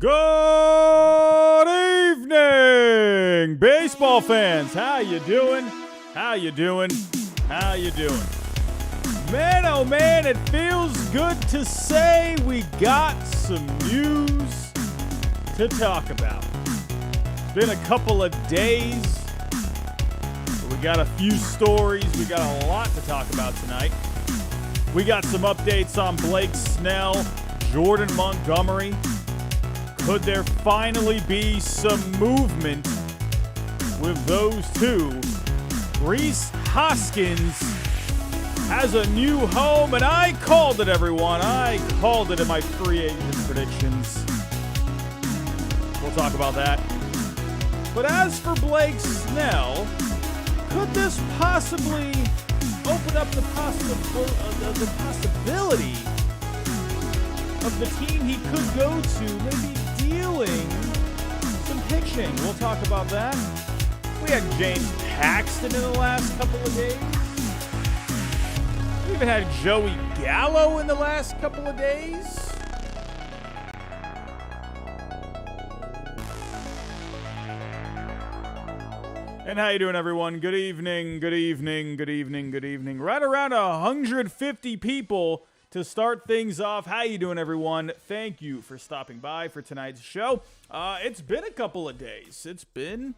Good evening, baseball fans. How you doing? How you doing? How you doing? Man, oh man, it feels good to say we got some news to talk about. It's been a couple of days, but we got a few stories. We got a lot to talk about tonight. We got some updates on Blake Snell, Jordan Montgomery. Could there finally be some movement with those two? Hoskins has a new home, and I called it, everyone. I called it in my free agent predictions. We'll talk about that. But as for Blake Snell, could this possibly open up the possibility of the team he could go to maybe dealing some pitching? We'll talk about that. We had James Paxton in the last couple of days. We even had Joey Gallo in the last couple of days. And how you doing, everyone? Good evening, good evening, good evening, good evening. Right around 150 people to start things off. How you doing, everyone? Thank you for stopping by for tonight's show. It's been a couple of days. It's been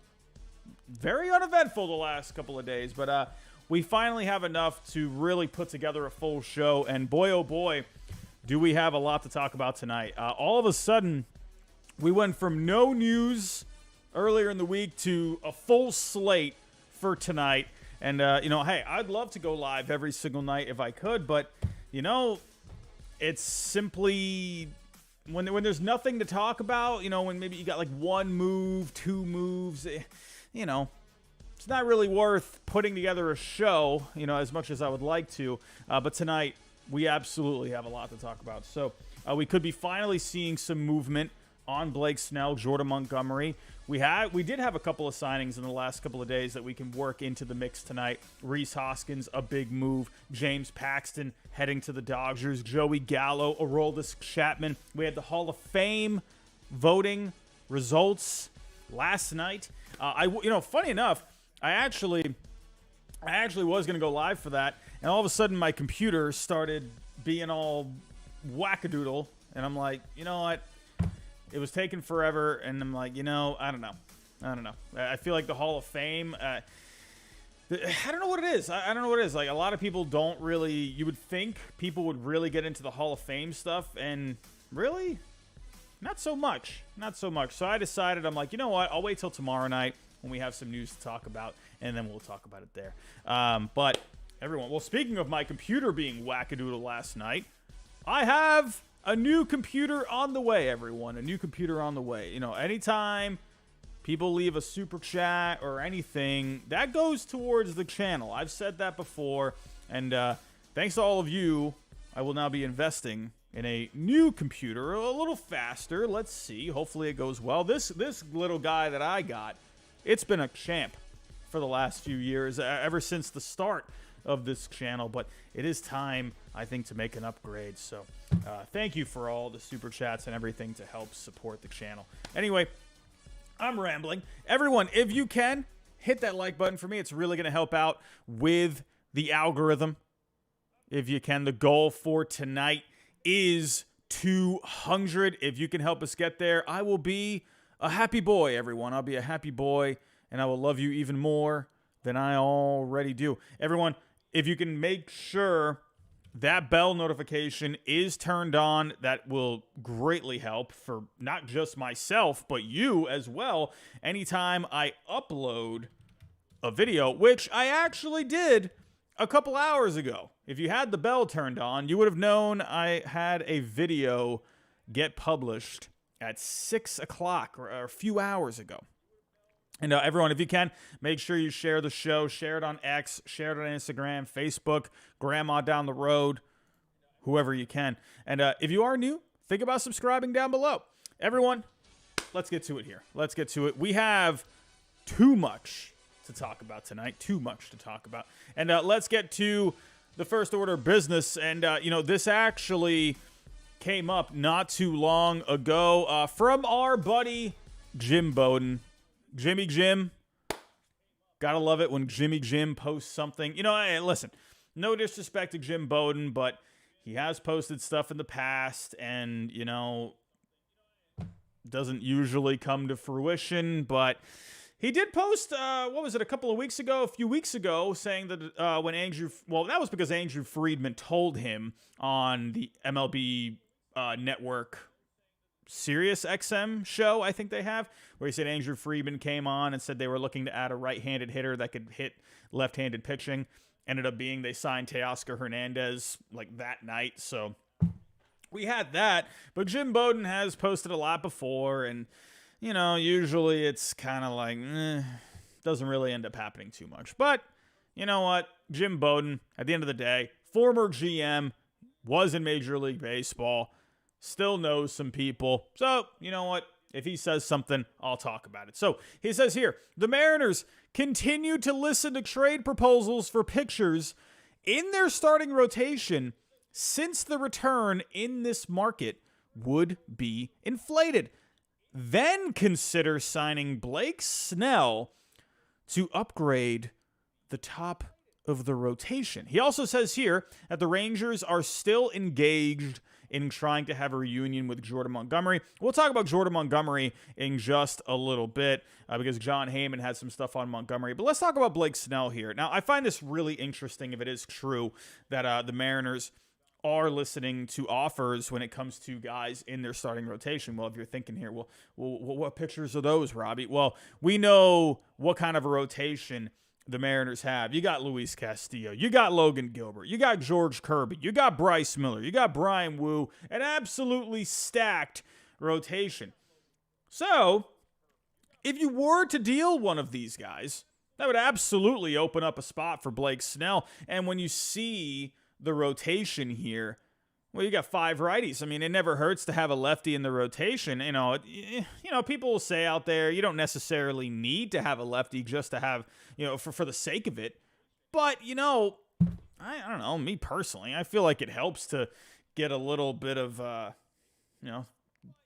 very uneventful the last couple of days, but we finally have enough to really put together a full show, and boy, oh boy, do we have a lot to talk about tonight. All of a sudden, we went from no news earlier in the week to a full slate for tonight, and, hey, I'd love to go live every single night if I could, but it's simply when there's nothing to talk about, when maybe you got like one move, two moves, it's not really worth putting together a show, as much as I would like to. But tonight, we absolutely have a lot to talk about. So we could be finally seeing some movement on Blake Snell, Jordan Montgomery. We did have a couple of signings in the last couple of days that we can work into the mix tonight. Hoskins, a big move. James Paxton heading to the Dodgers. Joey Gallo, Aroldis Chapman. We had the Hall of Fame voting results last night. Funny enough, I actually was going to go live for that, and all of a sudden my computer started being all wackadoodle, and I'm like, you know what? It was taking forever, and I'm like, I don't know. I feel like the Hall of Fame, I don't know what it is. I don't know what it is. Like, a lot of people don't really, you would think people would really get into the Hall of Fame stuff, and really, not so much. So I decided, I'm like, you know what? I'll wait till tomorrow night when we have some news to talk about, and then we'll talk about it there. But everyone, well, speaking of my computer being wackadoodle last night, I have a new computer on the way, everyone. A new computer on the way. Anytime people leave a super chat or anything, that goes towards the channel. I've said that before, and thanks to all of you, I will now be investing in a new computer, a little faster. Let's see. Hopefully it goes well. This little guy that I got, it's been a champ for the last few years, ever since the start of this channel, but it is time, I think, to make an upgrade. So thank you for all the super chats and everything to help support the channel. Anyway, I'm rambling. Everyone, if you can, hit that like button for me. It's really going to help out with the algorithm. If you can, the goal for tonight is 200. If you can help us get there, I will be a happy boy, everyone. I'll be a happy boy, and I will love you even more than I already do. Everyone, if you can make sure that bell notification is turned on, that will greatly help for not just myself, but you as well. Anytime I upload a video, which I actually did a couple hours ago. If you had the bell turned on, you would have known I had a video get published at 6 o'clock or a few hours ago. And everyone, if you can, make sure you share the show. Share it on X, share it on Instagram, Facebook, grandma down the road, whoever you can. And if you are new, think about subscribing down below. Everyone, let's get to it here. Let's get to it. We have too much to talk about tonight. Too much to talk about. And let's get to the first order of business. And, this actually came up not too long ago from our buddy Jim Bowden. Jimmy Jim. Gotta love it when Jimmy Jim posts something. Hey, listen, no disrespect to Jim Bowden, but he has posted stuff in the past and, doesn't usually come to fruition, but he did post, a few weeks ago, saying that that was because Andrew Friedman told him on the MLB network Sirius XM show, I think they have, where he said Andrew Friedman came on and said they were looking to add a right-handed hitter that could hit left-handed pitching. Ended up being they signed Teoscar Hernandez like that night, so we had that. But Jim Bowden has posted a lot before, and usually it's kind of like doesn't really end up happening too much. But you know what, Jim Bowden, at the end of the day, former GM, was in Major League Baseball, still knows some people. So you know what, if he says something, I'll talk about it. So he says here, the Mariners continue to listen to trade proposals for pitchers in their starting rotation since the return in this market would be inflated. Then consider signing Blake Snell to upgrade the top of the rotation. He also says here that the Rangers are still engaged in trying to have a reunion with Jordan Montgomery. We'll talk about Jordan Montgomery in just a little bit because John Heyman had some stuff on Montgomery. But let's talk about Blake Snell here. Now, I find this really interesting if it is true that the Mariners are listening to offers when it comes to guys in their starting rotation. Well, if you're thinking here, well, what pitchers are those, Robbie? Well, we know what kind of a rotation the Mariners have. You got Luis Castillo. You got Logan Gilbert. You got George Kirby. You got Bryce Miller. You got Brian Wu. An absolutely stacked rotation. So, if you were to deal one of these guys, that would absolutely open up a spot for Blake Snell. And when you see the rotation here, well, you got 5 righties. I mean, it never hurts to have a lefty in the rotation. People will say out there, you don't necessarily need to have a lefty just to have, for the sake of it. But, I don't know, me personally, I feel like it helps to get a little bit of,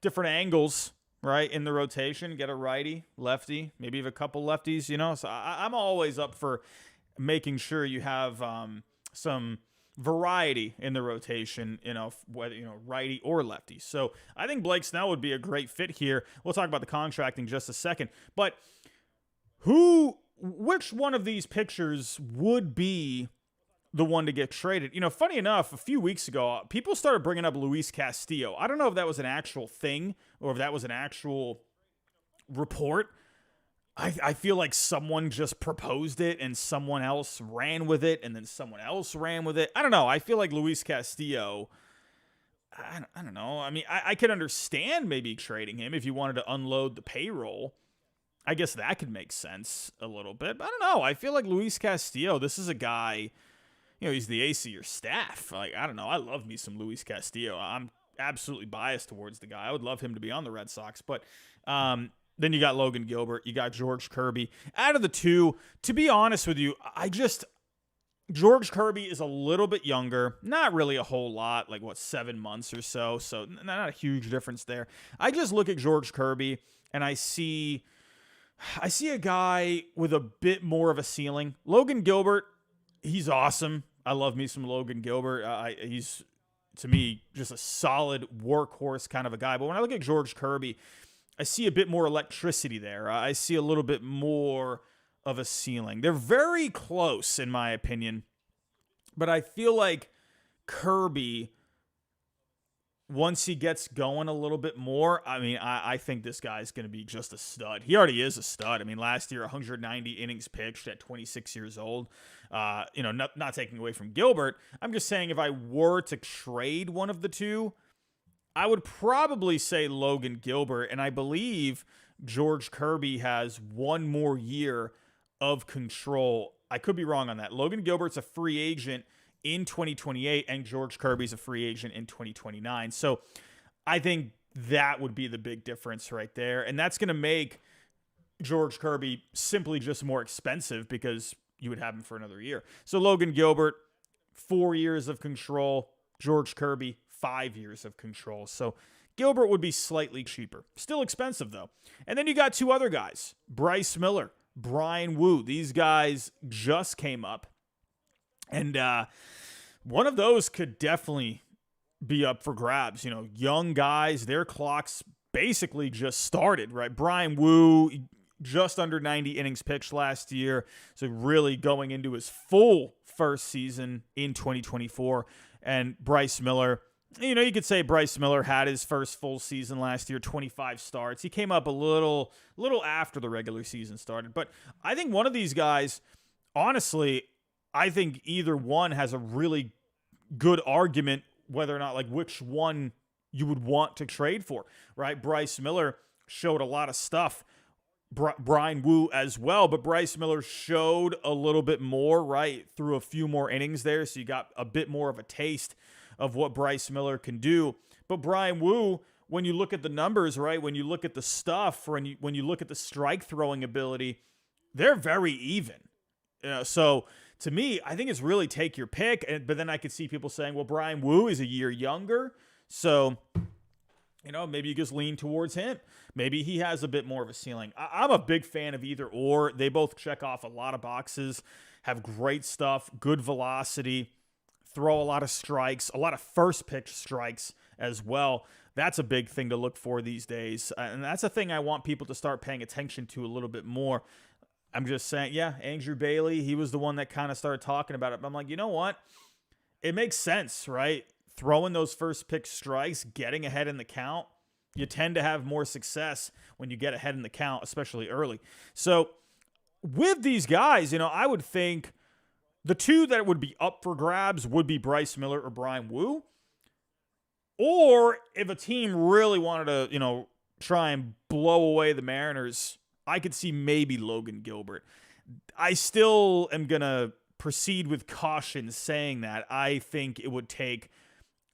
different angles, right, in the rotation. Get a righty, lefty, maybe even a couple lefties, So I'm always up for making sure you have some variety in the rotation, whether, righty or lefty. So I think Blake Snell would be a great fit here. We'll talk about the contract in just a second. But which one of these pitchers would be the one to get traded? Funny enough, a few weeks ago, people started bringing up Luis Castillo. I don't know if that was an actual thing or if that was an actual report. I feel like someone just proposed it and someone else ran with it and then someone else ran with it. I don't know. I feel like Luis Castillo, I don't know. I mean, I could understand maybe trading him if you wanted to unload the payroll. I guess that could make sense a little bit. But I don't know. I feel like Luis Castillo, this is a guy, he's the ace of your staff. Like, I don't know. I love me some Luis Castillo. I'm absolutely biased towards the guy. I would love him to be on the Red Sox. But, then you got Logan Gilbert. You got George Kirby. Out of the two, to be honest with you, George Kirby is a little bit younger. Not really a whole lot, like 7 months or so. So not a huge difference there. I just look at George Kirby and I see a guy with a bit more of a ceiling. Logan Gilbert, he's awesome. I love me some Logan Gilbert. He's, to me, just a solid workhorse kind of a guy. But when I look at George Kirby, I see a bit more electricity there. I see a little bit more of a ceiling. They're very close, in my opinion. But I feel like Kirby, once he gets going a little bit more, I think this guy's going to be just a stud. He already is a stud. I mean, last year, 190 innings pitched at 26 years old. Not taking away from Gilbert. I'm just saying if I were to trade one of the two, I would probably say Logan Gilbert, and I believe George Kirby has one more year of control. I could be wrong on that. Logan Gilbert's a free agent in 2028, and George Kirby's a free agent in 2029. So I think that would be the big difference right there, and that's going to make George Kirby simply just more expensive because you would have him for another year. So Logan Gilbert, 4 years of control. George Kirby, 5 years of control. So Gilbert would be slightly cheaper. Still expensive, though. And then you got two other guys, Bryce Miller, Brian Wu. These guys just came up. And one of those could definitely be up for grabs. You know, young guys, their clocks basically just started, right? Brian Wu, just under 90 innings pitched last year. So really going into his full first season in 2024. And Bryce Miller, you know, you could say Bryce Miller had his first full season last year, 25 starts. He came up a little after the regular season started. But I think one of these guys, honestly, I think either one has a really good argument whether or not, like, which one you would want to trade for, right? Bryce Miller showed a lot of stuff. Brian Wu as well, but Bryce Miller showed a little bit more, right, through a few more innings there, so you got a bit more of a taste of what Bryce Miller can do. But Brian Wu, when you look at the numbers, right, when you look at the stuff, when you look at the strike throwing ability, they're very even. So to me, I think it's really take your pick, but then I could see people saying, well, Brian Wu is a year younger, so you know, maybe you just lean towards him. Maybe he has a bit more of a ceiling. I'm a big fan of either or. They both check off a lot of boxes, have great stuff, good velocity, throw a lot of strikes, a lot of first pitch strikes as well. That's a big thing to look for these days. And that's a thing I want people to start paying attention to a little bit more. I'm just saying, yeah, Andrew Bailey, he was the one that kind of started talking about it. But I'm like, you know what? It makes sense, right? Throwing those first pitch strikes, getting ahead in the count, you tend to have more success when you get ahead in the count, especially early. So with these guys, you know, I would think the two that would be up for grabs would be Bryce Miller or Brian Wu. Or if a team really wanted to, you know, try and blow away the Mariners, I could see maybe Logan Gilbert. I still am going to proceed with caution saying that I think it would take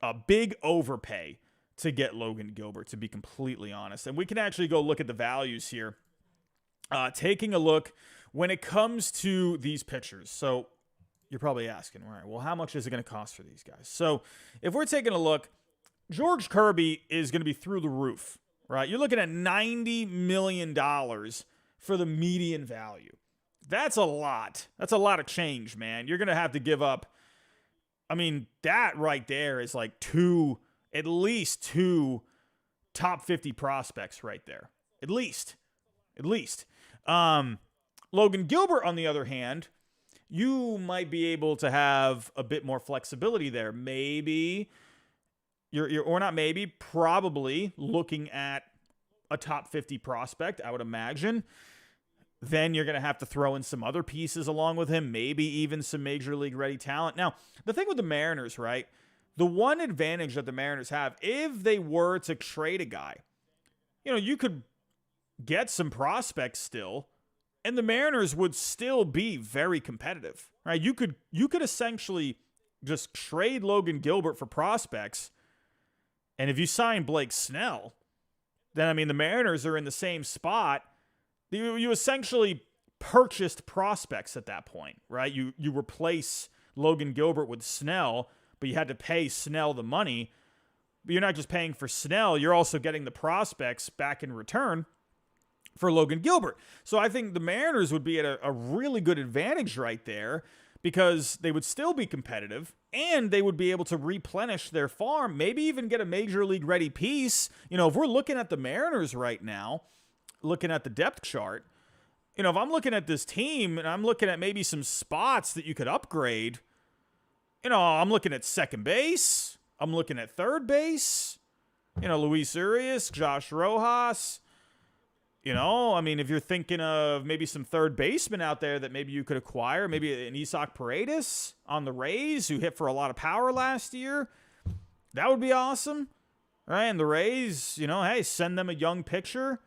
a big overpay to get Logan Gilbert, to be completely honest. And we can actually go look at the values here. Taking a look when it comes to these pitchers. So you're probably asking, all right, well, how much is it going to cost for these guys? So if we're taking a look, George Kirby is going to be through the roof, right? You're looking at $90 million for the median value. That's a lot. That's a lot of change, man. You're going to have to give up. I mean, that right there is like at least two top 50 prospects right there. At least. Logan Gilbert, on the other hand, you might be able to have a bit more flexibility there. Maybe or not maybe, probably looking at a top 50 prospect, I would imagine. Then you're going to have to throw in some other pieces along with him, maybe even some major league ready talent. Now, the thing with the Mariners, right? The one advantage that the Mariners have, if they were to trade a guy, you know, you could get some prospects still, and the Mariners would still be very competitive, right? You could essentially just trade Logan Gilbert for prospects, and if you sign Blake Snell, then, I mean, the Mariners are in the same spot. You essentially purchased prospects at that point, right? You replace Logan Gilbert with Snell, but you had to pay Snell the money. But you're not just paying for Snell, you're also getting the prospects back in return for Logan Gilbert. So I think the Mariners would be at a really good advantage right there, because they would still be competitive and they would be able to replenish their farm, maybe even get a major league ready piece. You know, if we're looking at the Mariners right now, looking at the depth chart, you know, if I'm looking at this team and I'm looking at maybe some spots that you could upgrade, you know, I'm looking at second base, I'm looking at third base, you know, Luis Urias, Josh Rojas. You know, I mean, if you're thinking of maybe some third baseman out there that maybe you could acquire, maybe an Isaac Paredes on the Rays, who hit for a lot of power last year, that would be awesome, right? And the Rays, you know, hey, send them a young pitcher.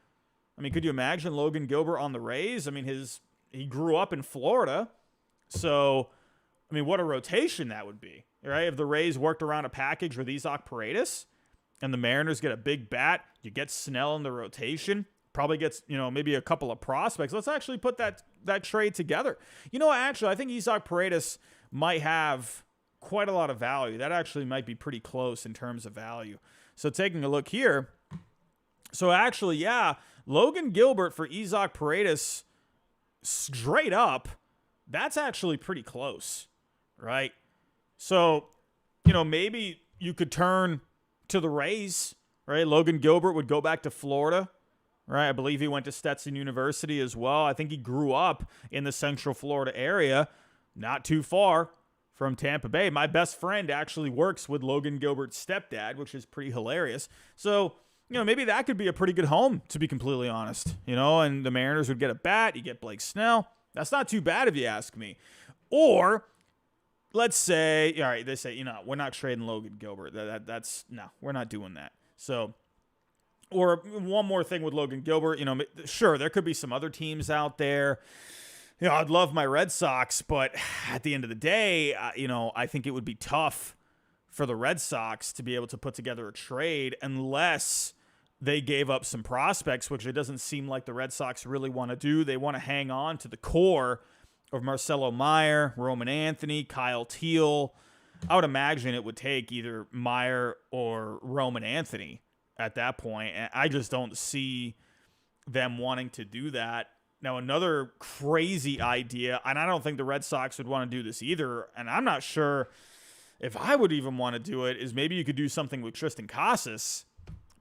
I mean, could you imagine Logan Gilbert on the Rays? I mean, he grew up in Florida, so, I mean, what a rotation that would be, right? If the Rays worked around a package with Isaac Paredes and the Mariners get a big bat, you get Snell in the rotation, probably gets, you know, maybe a couple of prospects. Let's actually put that trade together. You know, actually, I think Isaac Paredes might have quite a lot of value. That actually might be pretty close in terms of value. So taking a look here. So actually, yeah, Logan Gilbert for Isaac Paredes straight up, that's actually pretty close, right? So, maybe you could turn to the Rays, right? Logan Gilbert would go back to Florida, right? I believe he went to Stetson University as well. I think he grew up in the Central Florida area, not too far from Tampa Bay. My best friend actually works with Logan Gilbert's stepdad, which is pretty hilarious. So, maybe that could be a pretty good home, to be completely honest. And the Mariners would get a bat. You get Blake Snell. That's not too bad if you ask me. Or let's say, all right, they say, we're not trading Logan Gilbert. No, we're not doing that. So, or one more thing with Logan Gilbert, sure, there could be some other teams out there. I'd love my Red Sox, but at the end of the day, I think it would be tough for the Red Sox to be able to put together a trade unless they gave up some prospects, which it doesn't seem like the Red Sox really want to do. They want to hang on to the core of Marcelo Meyer, Roman Anthony, Kyle Teal. I would imagine it would take either Meyer or Roman Anthony at that point. And I just don't see them wanting to do that. Now, another crazy idea, and I don't think the Red Sox would want to do this either, and I'm not sure if I would even want to do it, is maybe you could do something with Tristan Casas.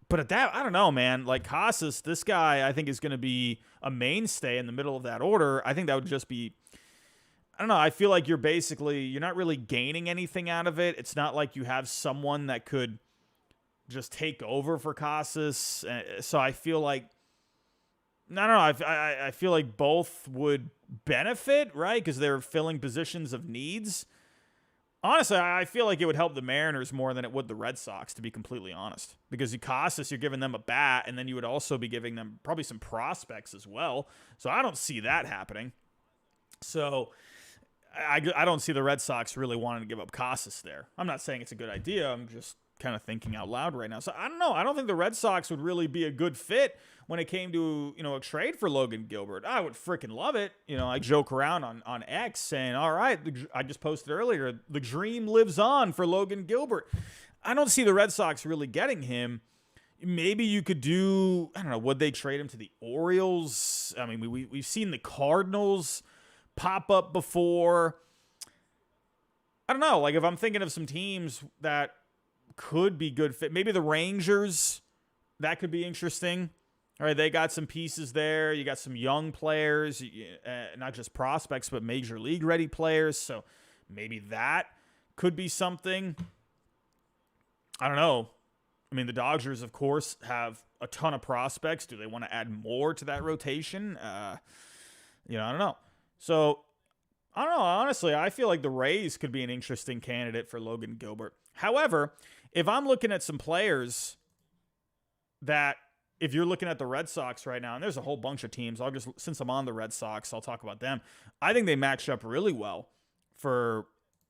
But at that, I don't know, man. Like Casas, this guy I think is going to be a mainstay in the middle of that order. I think that would just be, I don't know. I feel like you're not really gaining anything out of it. It's not like you have someone that could just take over for Casas. So I feel like, I don't know. I feel like both would benefit, right? Because they're filling positions of needs. Honestly, I feel like it would help the Mariners more than it would the Red Sox, to be completely honest. Because Casas, you're giving them a bat, and then you would also be giving them probably some prospects as well. So I don't see that happening. So I don't see the Red Sox really wanting to give up Casas there. I'm not saying it's a good idea. I'm just kind of thinking out loud right now. So I don't know. I don't think the Red Sox would really be a good fit when it came to, a trade for Logan Gilbert. I would freaking love it. I joke around on X saying, all right, I just posted earlier, the dream lives on for Logan Gilbert. I don't see the Red Sox really getting him. Maybe you could do, I don't know, would they trade him to the Orioles? I mean, we've seen the Cardinals pop up before. I don't know. Like, if I'm thinking of some teams that could be good fit, maybe the Rangers, that could be interesting. All right, they got some pieces there. You got some young players, not just prospects, but major league ready players. So maybe that could be something. I don't know. I mean, the Dodgers, of course, have a ton of prospects. Do they want to add more to that rotation? I don't know. So, I don't know. Honestly, I feel like the Rays could be an interesting candidate for Logan Gilbert. However, if I'm looking at some players that, if you're looking at the Red Sox right now, and there's a whole bunch of teams, since I'm on the Red Sox, I'll talk about them. I think they match up really well for,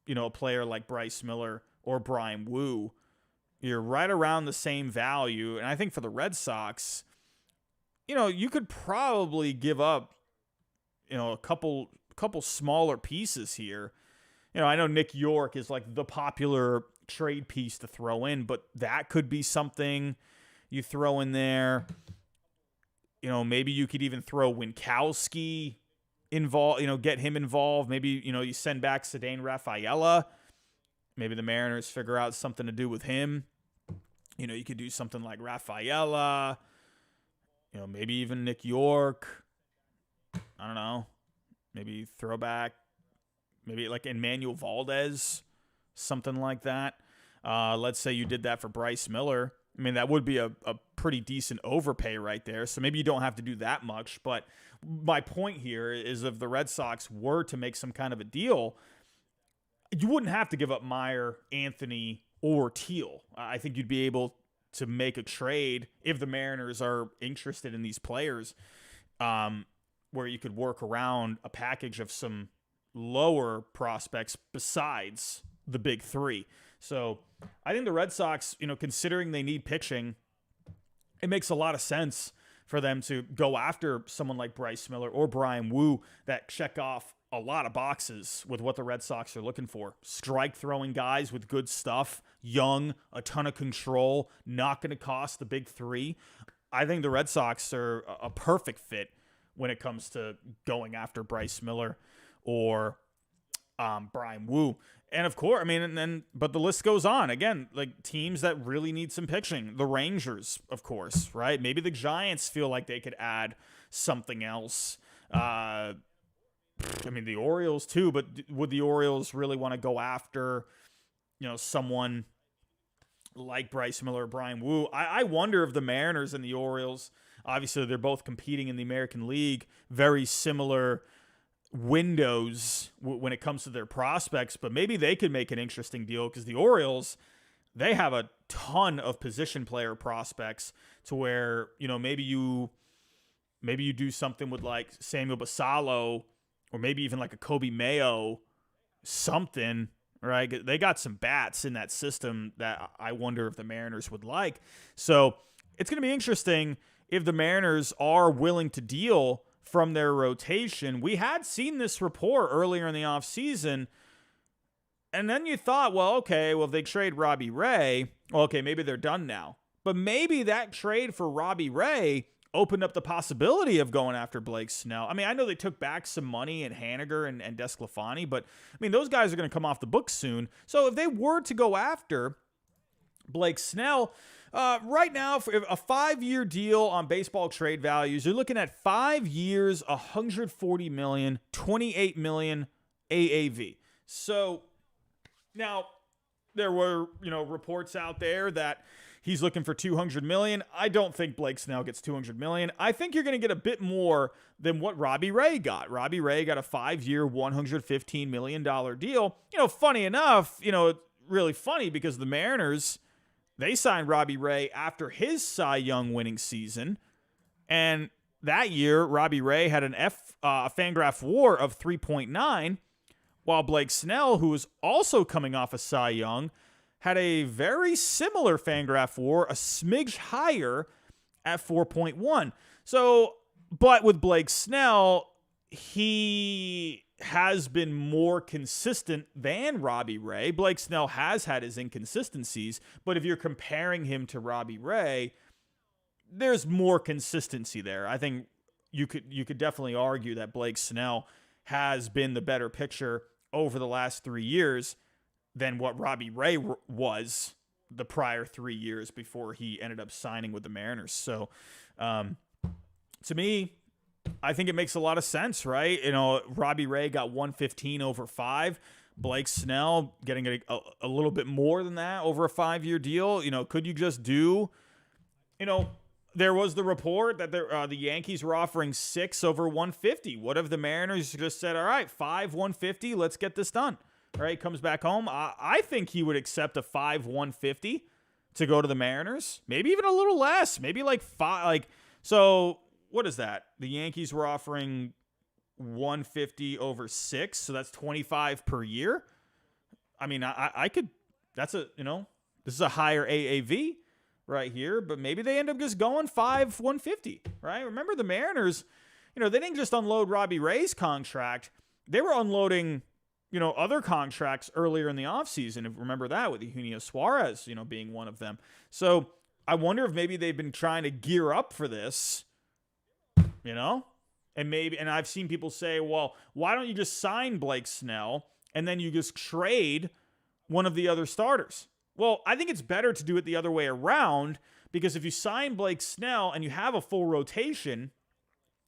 a player like Bryce Miller or Brian Wu. You're right around the same value. And I think for the Red Sox, you could probably give up, a couple smaller pieces here. I know Nick York is like the popular trade piece to throw in, but that could be something you throw in there. Maybe you could even throw Winkowski involved, get him involved. Maybe, you send back Cedane Rafaela. Maybe the Mariners figure out something to do with him. You could do something like Rafaela, maybe even Nick York. I don't know. Maybe throw back, maybe like Emmanuel Valdez, something like that. Let's say you did that for Bryce Miller. I mean, that would be a pretty decent overpay right there. So maybe you don't have to do that much. But my point here is if the Red Sox were to make some kind of a deal, you wouldn't have to give up Meyer, Anthony, or Teal. I think you'd be able to make a trade if the Mariners are interested in these players, where you could work around a package of some lower prospects besides the big three. So I think the Red Sox, considering they need pitching, it makes a lot of sense for them to go after someone like Bryce Miller or Brian Wu that check off a lot of boxes with what the Red Sox are looking for. Strike throwing guys with good stuff, young, a ton of control, not going to cost the big three. I think the Red Sox are a perfect fit when it comes to going after Bryce Miller or Brian Wu. And of course, I mean, but the list goes on. Again, like teams that really need some pitching. The Rangers, of course, right? Maybe the Giants feel like they could add something else. I mean, the Orioles too, but would the Orioles really want to go after, someone like Bryce Miller or Brian Wu? I wonder if the Mariners and the Orioles, obviously they're both competing in the American League, very similar windows when it comes to their prospects, but maybe they could make an interesting deal because the Orioles, they have a ton of position player prospects to where, maybe you do something with like Samuel Basallo or maybe even like a Kobe Mayo, something, right? They got some bats in that system that I wonder if the Mariners would like. So it's going to be interesting if the Mariners are willing to deal from their rotation. We had seen this report earlier in the offseason, and then you thought, if they trade Robbie Ray, maybe they're done now. But maybe that trade for Robbie Ray opened up the possibility of going after Blake Snell. I mean, I know they took back some money in Haniger and Desclafani, but I mean, those guys are going to come off the books soon. So if they were to go after Blake Snell, right now, for a 5-year deal on baseball trade values, you're looking at 5 years, $140 million, $28 million AAV. So now there were, reports out there that he's looking for $200 million. I don't think Blake Snell gets $200 million. I think you're going to get a bit more than what Robbie Ray got. Robbie Ray got a 5-year, $115 million deal. Funny enough, really funny because the Mariners, they signed Robbie Ray after his Cy Young winning season. And that year, Robbie Ray had an Fangraph WAR of 3.9, while Blake Snell, who was also coming off a Cy Young, had a very similar Fangraph WAR, a smidge higher at 4.1. So, but with Blake Snell, he has been more consistent than Robbie Ray. Blake Snell has had his inconsistencies, but if you're comparing him to Robbie Ray, there's more consistency there. I think you could definitely argue that Blake Snell has been the better pitcher over the last 3 years than what Robbie Ray was the prior 3 years before he ended up signing with the Mariners. So, to me, I think it makes a lot of sense, right? Robbie Ray got 115 over 5. Blake Snell getting a little bit more than that over a 5-year deal. Could you just do, there was the report that the Yankees were offering 6 over 150. What if the Mariners just said, all right, 5, 150, let's get this done. All right, comes back home. I think he would accept a 5, 150 to go to the Mariners. Maybe even a little less. Maybe like 5. So what is that? The Yankees were offering 150 over 6, so that's 25 per year. I mean, I could. That's this is a higher AAV right here, but maybe they end up just going 5, 150. Right? Remember the Mariners? They didn't just unload Robbie Ray's contract. They were unloading other contracts earlier in the offseason. Remember that with Eugenio Suarez, being one of them. So I wonder if maybe they've been trying to gear up for this, and I've seen people say, well, why don't you just sign Blake Snell and then you just trade one of the other starters? Well, I think it's better to do it the other way around, because if you sign Blake Snell and you have a full rotation,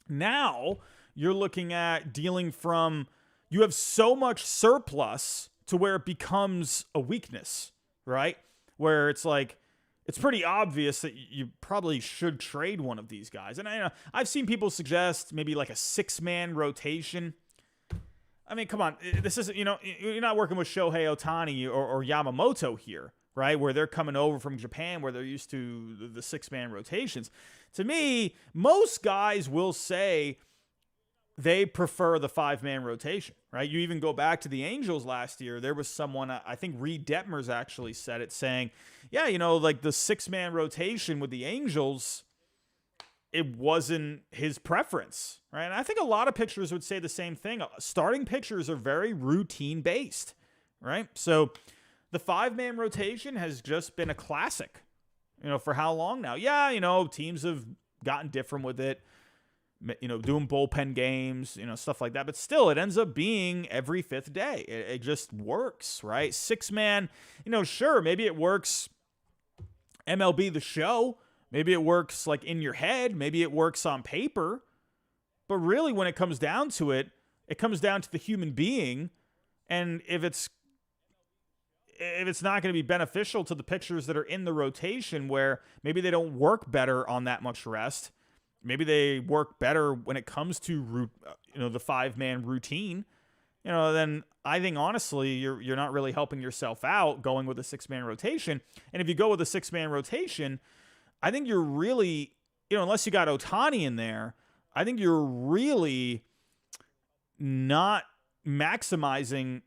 now you're looking at dealing from, you have so much surplus to where it becomes a weakness, right? Where it's like, it's pretty obvious that you probably should trade one of these guys. And I've seen people suggest maybe like a 6-man rotation. I mean, come on. This isn't, you're not working with Shohei Ohtani or Yamamoto here, right? Where they're coming over from Japan, where they're used to the 6-man rotations. To me, most guys will say they prefer the 5-man rotation, right? You even go back to the Angels last year. There was someone, I think Reed Detmers actually said it, saying, yeah, like the 6-man rotation with the Angels, it wasn't his preference, right? And I think a lot of pitchers would say the same thing. Starting pitchers are very routine based, right? So the 5-man rotation has just been a classic, for how long now? Yeah, teams have gotten different with it, doing bullpen games, stuff like that. But still, it ends up being every 5th day. It just works, right? 6-man, sure, maybe it works MLB The Show. Maybe it works like in your head. Maybe it works on paper. But really, when it comes down to it, it comes down to the human being. And if it's not going to be beneficial to the pitchers that are in the rotation, where maybe they don't work better on that much rest, maybe they work better when it comes to the 5-man routine, then I think honestly you're not really helping yourself out going with a 6-man rotation. And if you go with a 6-man rotation, I think you're really, unless you got Ohtani in there, I think you're really not maximizing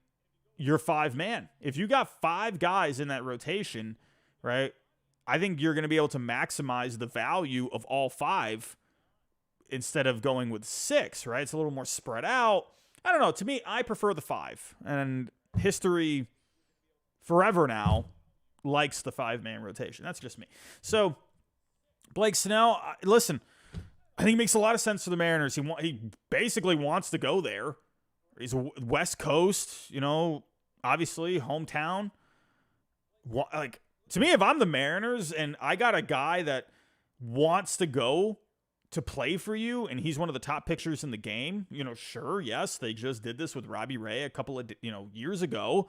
your 5-man. If you got 5 guys in that rotation, right, I think you're going to be able to maximize the value of all 5 instead of going with 6, right? It's a little more spread out. I don't know. To me, I prefer the 5. And history forever now likes the 5-man rotation. That's just me. So Blake Snell, listen, I think it makes a lot of sense for the Mariners. He basically wants to go there. He's a West Coast, obviously hometown. Like, to me, if I'm the Mariners and I got a guy that wants to go to play for you and he's one of the top pitchers in the game, sure, yes, they just did this with Robbie Ray a couple of years ago.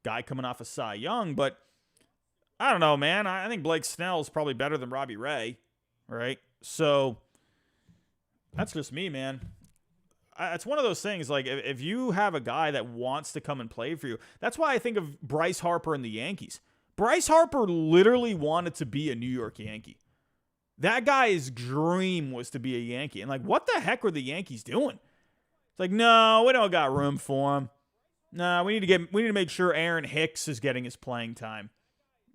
Guy coming off of Cy Young, but I don't know, man. I think Blake Snell is probably better than Robbie Ray, right? So that's just me, man. It's one of those things, like, if you have a guy that wants to come and play for you, that's why I think of Bryce Harper and the Yankees. Bryce Harper literally wanted to be a New York Yankee. That guy's dream was to be a Yankee. And, like, what the heck were the Yankees doing? It's like, no, we don't got room for him. No, we need to make sure Aaron Hicks is getting his playing time.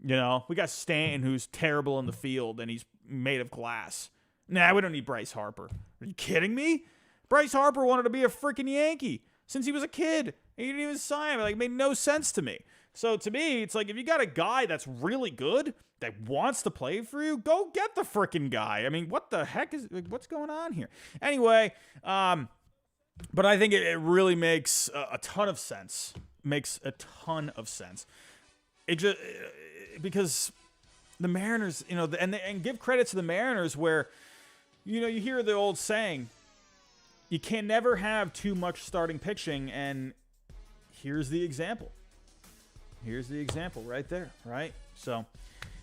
We got Stanton, who's terrible in the field, and he's made of glass. Nah, we don't need Bryce Harper. Are you kidding me? Bryce Harper wanted to be a freaking Yankee since he was a kid. He didn't even sign him. Like, it made no sense to me. So to me, it's like, if you got a guy that's really good that wants to play for you, go get the freaking guy. I mean, what the heck what's going on here? Anyway, but I think it really makes a ton of sense. Makes a ton of sense. It just because the Mariners, and give credit to the Mariners where, you hear the old saying, you can never have too much starting pitching, and here's the example. Here's the example right there, right? So,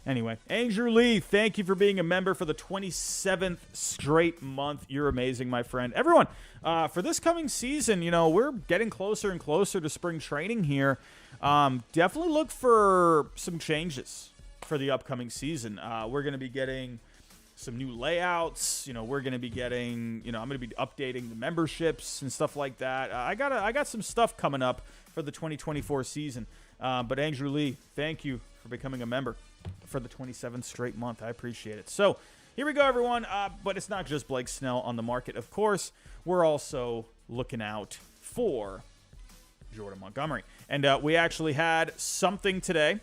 anyway, Andrew Lee, thank you for being a member for the 27th straight month. You're amazing, my friend. Everyone, for this coming season, we're getting closer and closer to spring training here. Definitely look for some changes for the upcoming season. We're going to be getting some new layouts. We're going to be getting, I'm going to be updating the memberships and stuff like that. I got some stuff coming up for the 2024 season. But Andrew Lee, thank you for becoming a member for the 27th straight month. I appreciate it. So here we go, everyone. But it's not just Blake Snell on the market. Of course, we're also looking out for Jordan Montgomery. And we actually had something today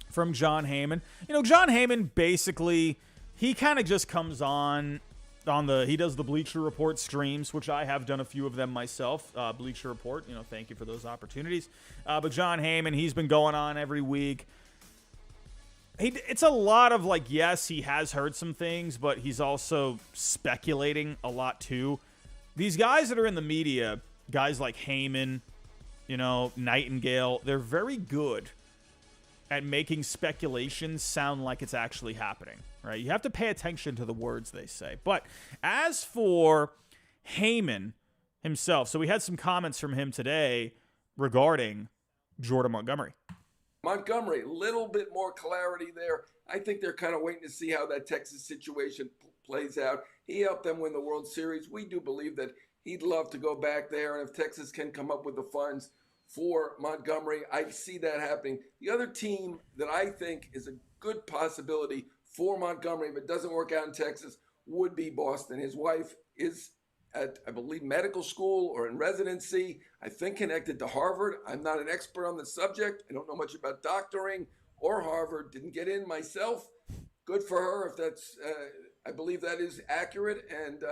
from John Heyman. John Heyman basically, he kind of just comes on he does the Bleacher Report streams, which I have done a few of them myself. Bleacher Report, thank you for those opportunities. But John Heyman, he's been going on every week. It's a lot of yes, he has heard some things, but he's also speculating a lot too. These guys that are in the media, guys like Heyman, Nightingale, they're very good at making speculations sound like it's actually happening, right? You have to pay attention to the words they say. But as for Heyman himself, so we had some comments from him today regarding Jordan Montgomery. Montgomery, little bit more clarity there. I think they're kind of waiting to see how that Texas situation plays out. He helped them win the World Series. We do believe that he'd love to go back there, and if Texas can come up with the funds for Montgomery, I see that happening. The other team that I think is a good possibility for Montgomery, if it doesn't work out in Texas, would be Boston. His wife is at, I believe, medical school or in residency, I think connected to Harvard. I'm not an expert on the subject. I don't know much about doctoring or Harvard. Didn't get in myself. Good for her if that's, I believe that is accurate. And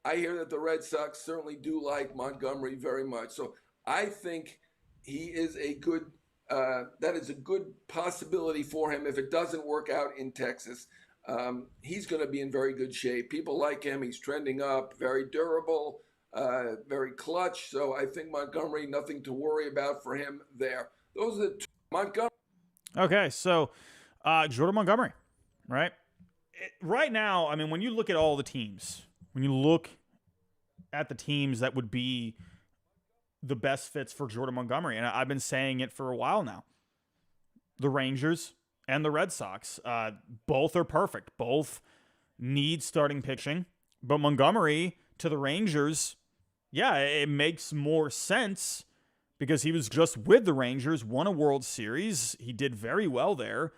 I hear that the Red Sox certainly do like Montgomery very much. So I think he is a good, that is a good possibility for him if it doesn't work out in Texas. He's going to be in very good shape. People like him. He's trending up, very durable, very clutch. So I think Montgomery, nothing to worry about for him there. Those are the two. Montgomery. Okay, so Jordan Montgomery, right? Right now, I mean, when you look at all the teams, when you look at the teams that would be the best fits for Jordan Montgomery, and I've been saying it for a while now, the Rangers and the Red Sox, both are perfect. Both need starting pitching. But Montgomery to the Rangers, yeah, it makes more sense because he was just with the Rangers, won a World Series. He did very well there.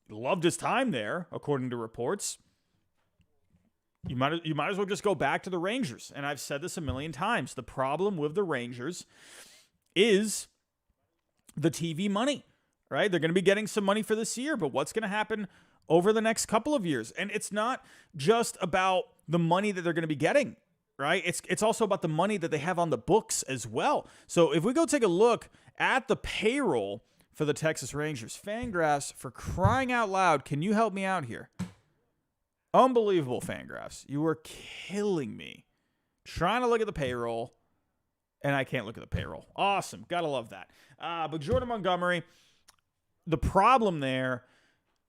Loved his time there, according to reports. You might as well just go back to the Rangers. And I've said this a million times. The problem with the Rangers is the TV money, right? They're going to be getting some money for this year, but what's going to happen over the next couple of years? And it's not just about the money that they're going to be getting, right? It's also about the money that they have on the books as well. So if we go take a look at the payroll for the Texas Rangers, Fangraphs, for crying out loud, can you help me out here? Unbelievable, Fangraphs. You are killing me. Trying to look at the payroll, and I can't look at the payroll. Awesome. Gotta love that. But Jordan Montgomery, the problem there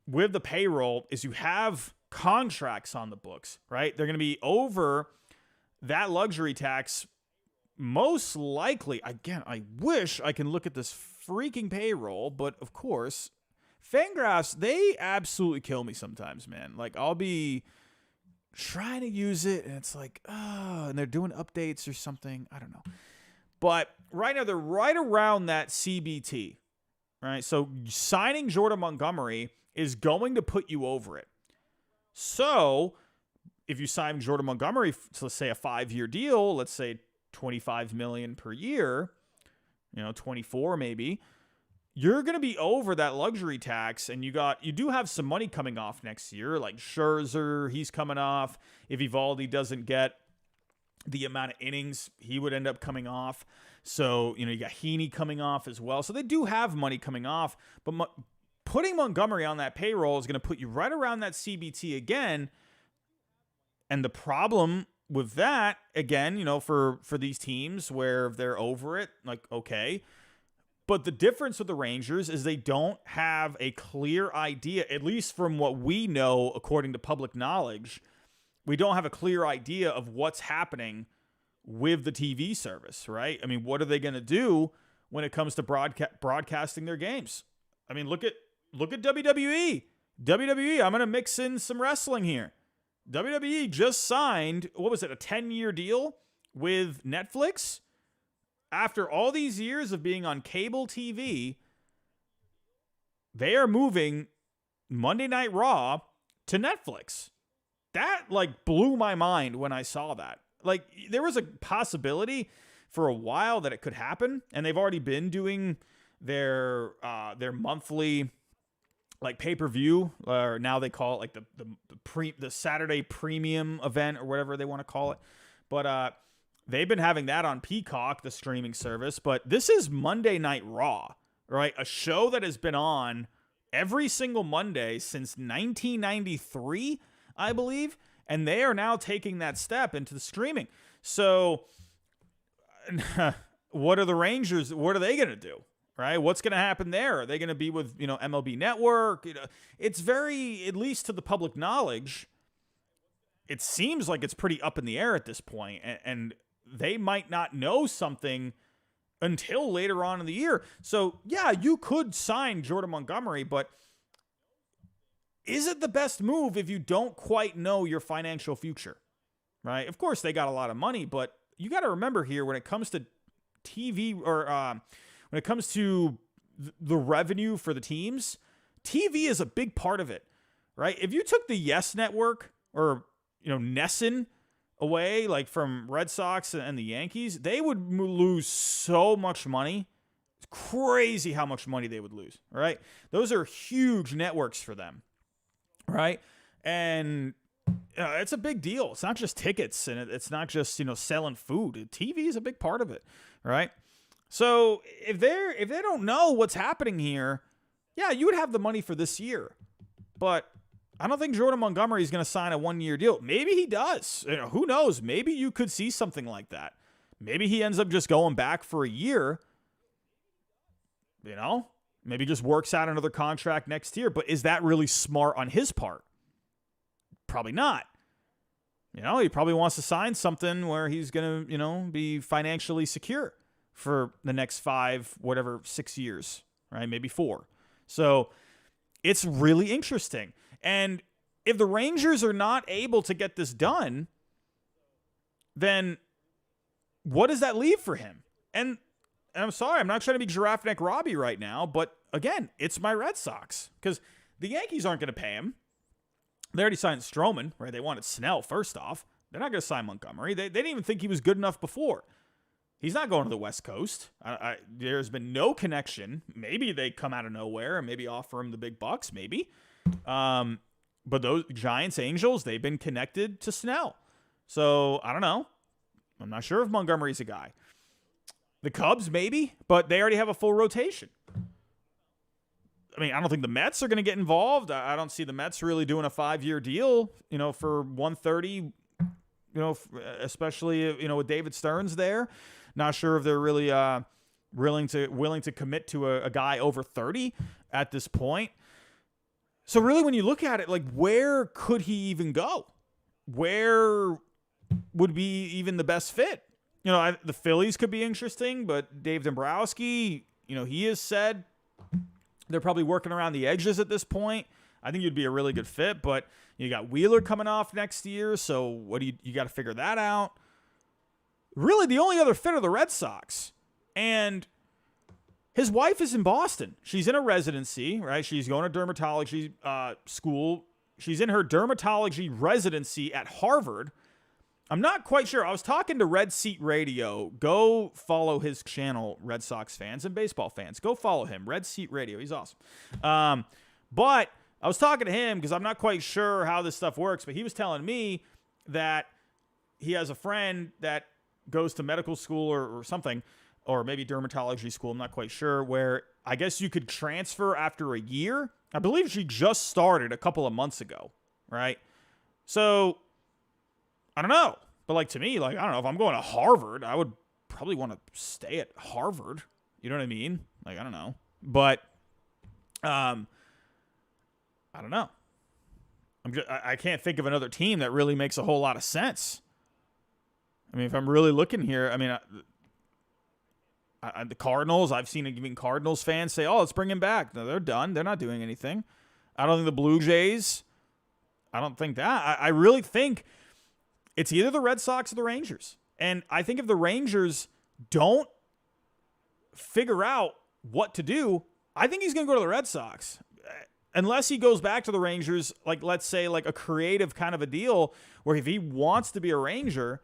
with the payroll is you have contracts on the books, right? They're going to be over that luxury tax most likely. Again, I wish I can look at this freaking payroll, but of course, Fangraphs, they absolutely kill me sometimes, man. Like, I'll be trying to use it, and it's like, oh, and they're doing updates or something. I don't know. But right now, they're right around that CBT, right? So signing Jordan Montgomery is going to put you over it. So if you sign Jordan Montgomery to, let's say, a 5-year deal, let's say $25 million per year, 24 maybe, you're going to be over that luxury tax, and you do have some money coming off next year, like Scherzer, he's coming off. If Evaldi doesn't get the amount of innings, he would end up coming off. So, you got Heaney coming off as well. So they do have money coming off, but putting Montgomery on that payroll is going to put you right around that CBT again. And the problem with that, again, for these teams where they're over it, like, okay. But the difference with the Rangers is they don't have a clear idea, at least from what we know, according to public knowledge. We don't have a clear idea of what's happening with the TV service, right? I mean, what are they going to do when it comes to broadcasting their games? I mean, look at WWE. WWE, I'm going to mix in some wrestling here. WWE just signed, a 10-year deal with Netflix? After all these years of being on cable TV, they are moving Monday Night Raw to Netflix. That, blew my mind when I saw that. There was a possibility for a while that it could happen, and they've already been doing their monthly pay-per-view, or now they call it the Saturday premium event or whatever they want to call it. But they've been having that on Peacock, the streaming service. But this is Monday Night Raw, right? A show that has been on every single Monday since 1993, I believe. And they are now taking that step into the streaming. So what are the Rangers? What are they going to do? Right? What's going to happen there? Are they going to be with, MLB Network? It's very, at least to the public knowledge, it seems like it's pretty up in the air at this point. And they might not know something until later on in the year. So, yeah, you could sign Jordan Montgomery, but is it the best move if you don't quite know your financial future? Right? Of course, they got a lot of money, but you got to remember here when it comes to TV or when it comes to the revenue for the teams, TV is a big part of it, right? If you took the Yes Network or Nesson away, like from Red Sox and the Yankees, they would lose so much money. It's crazy how much money they would lose, right? Those are huge networks for them, right? And it's a big deal. It's not just tickets, and it's not just, selling food. TV is a big part of it, right? So if they don't know what's happening here, yeah, you would have the money for this year. But I don't think Jordan Montgomery is going to sign a 1-year deal. Maybe he does. Who knows? Maybe you could see something like that. Maybe he ends up just going back for a year. Maybe just works out another contract next year. But is that really smart on his part? Probably not. He probably wants to sign something where he's going to, be financially secure for the next 6 years, right? Maybe 4. So it's really interesting. And if the Rangers are not able to get this done, then what does that leave for him? And I'm sorry, I'm not trying to be Giraffe Neck Robbie right now, but again, it's my Red Sox because the Yankees aren't going to pay him. They already signed Stroman, right? They wanted Snell first off. They're not going to sign Montgomery. They didn't even think he was good enough before. He's not going to the West Coast. There's been no connection. Maybe they come out of nowhere and maybe offer him the big bucks, maybe. But those Giants, Angels, they've been connected to Snell. So, I don't know. I'm not sure if Montgomery's a guy. The Cubs, maybe, but they already have a full rotation. I don't think the Mets are going to get involved. I don't see the Mets really doing a 5-year deal, for 130, especially, with David Stearns there. Not sure if they're really willing to commit to a guy over 30 at this point. So really, when you look at it, like, where could he even go? Where would be even the best fit? The Phillies could be interesting, but Dave Dombrowski, he has said they're probably working around the edges at this point. I think you'd be a really good fit, but you got Wheeler coming off next year, so what do you got to figure that out? Really, the only other fit are the Red Sox. And his wife is in Boston. She's in a residency, right? She's going to dermatology school. She's in her dermatology residency at Harvard. I'm not quite sure. I was talking to Red Seat Radio. Go follow his channel, Red Sox fans and baseball fans. Go follow him, Red Seat Radio. He's awesome. But I was talking to him because I'm not quite sure how this stuff works, but he was telling me that he has a friend that goes to medical school or something, or maybe dermatology school, I'm not quite sure, where I guess you could transfer after a year. I believe she just started a couple of months ago, right? So I don't know. But to me, I don't know, if I'm going to Harvard, I would probably want to stay at Harvard. You know what I mean? I don't know. But I don't know. I can't think of another team that really makes a whole lot of sense. If I'm really looking here, the Cardinals, I've seen even Cardinals fans say, let's bring him back. No, they're done. They're not doing anything. I don't think the Blue Jays, I don't think that. I really think it's either the Red Sox or the Rangers. And I think if the Rangers don't figure out what to do, I think he's going to go to the Red Sox. Unless he goes back to the Rangers, let's say a creative kind of a deal where if he wants to be a Ranger,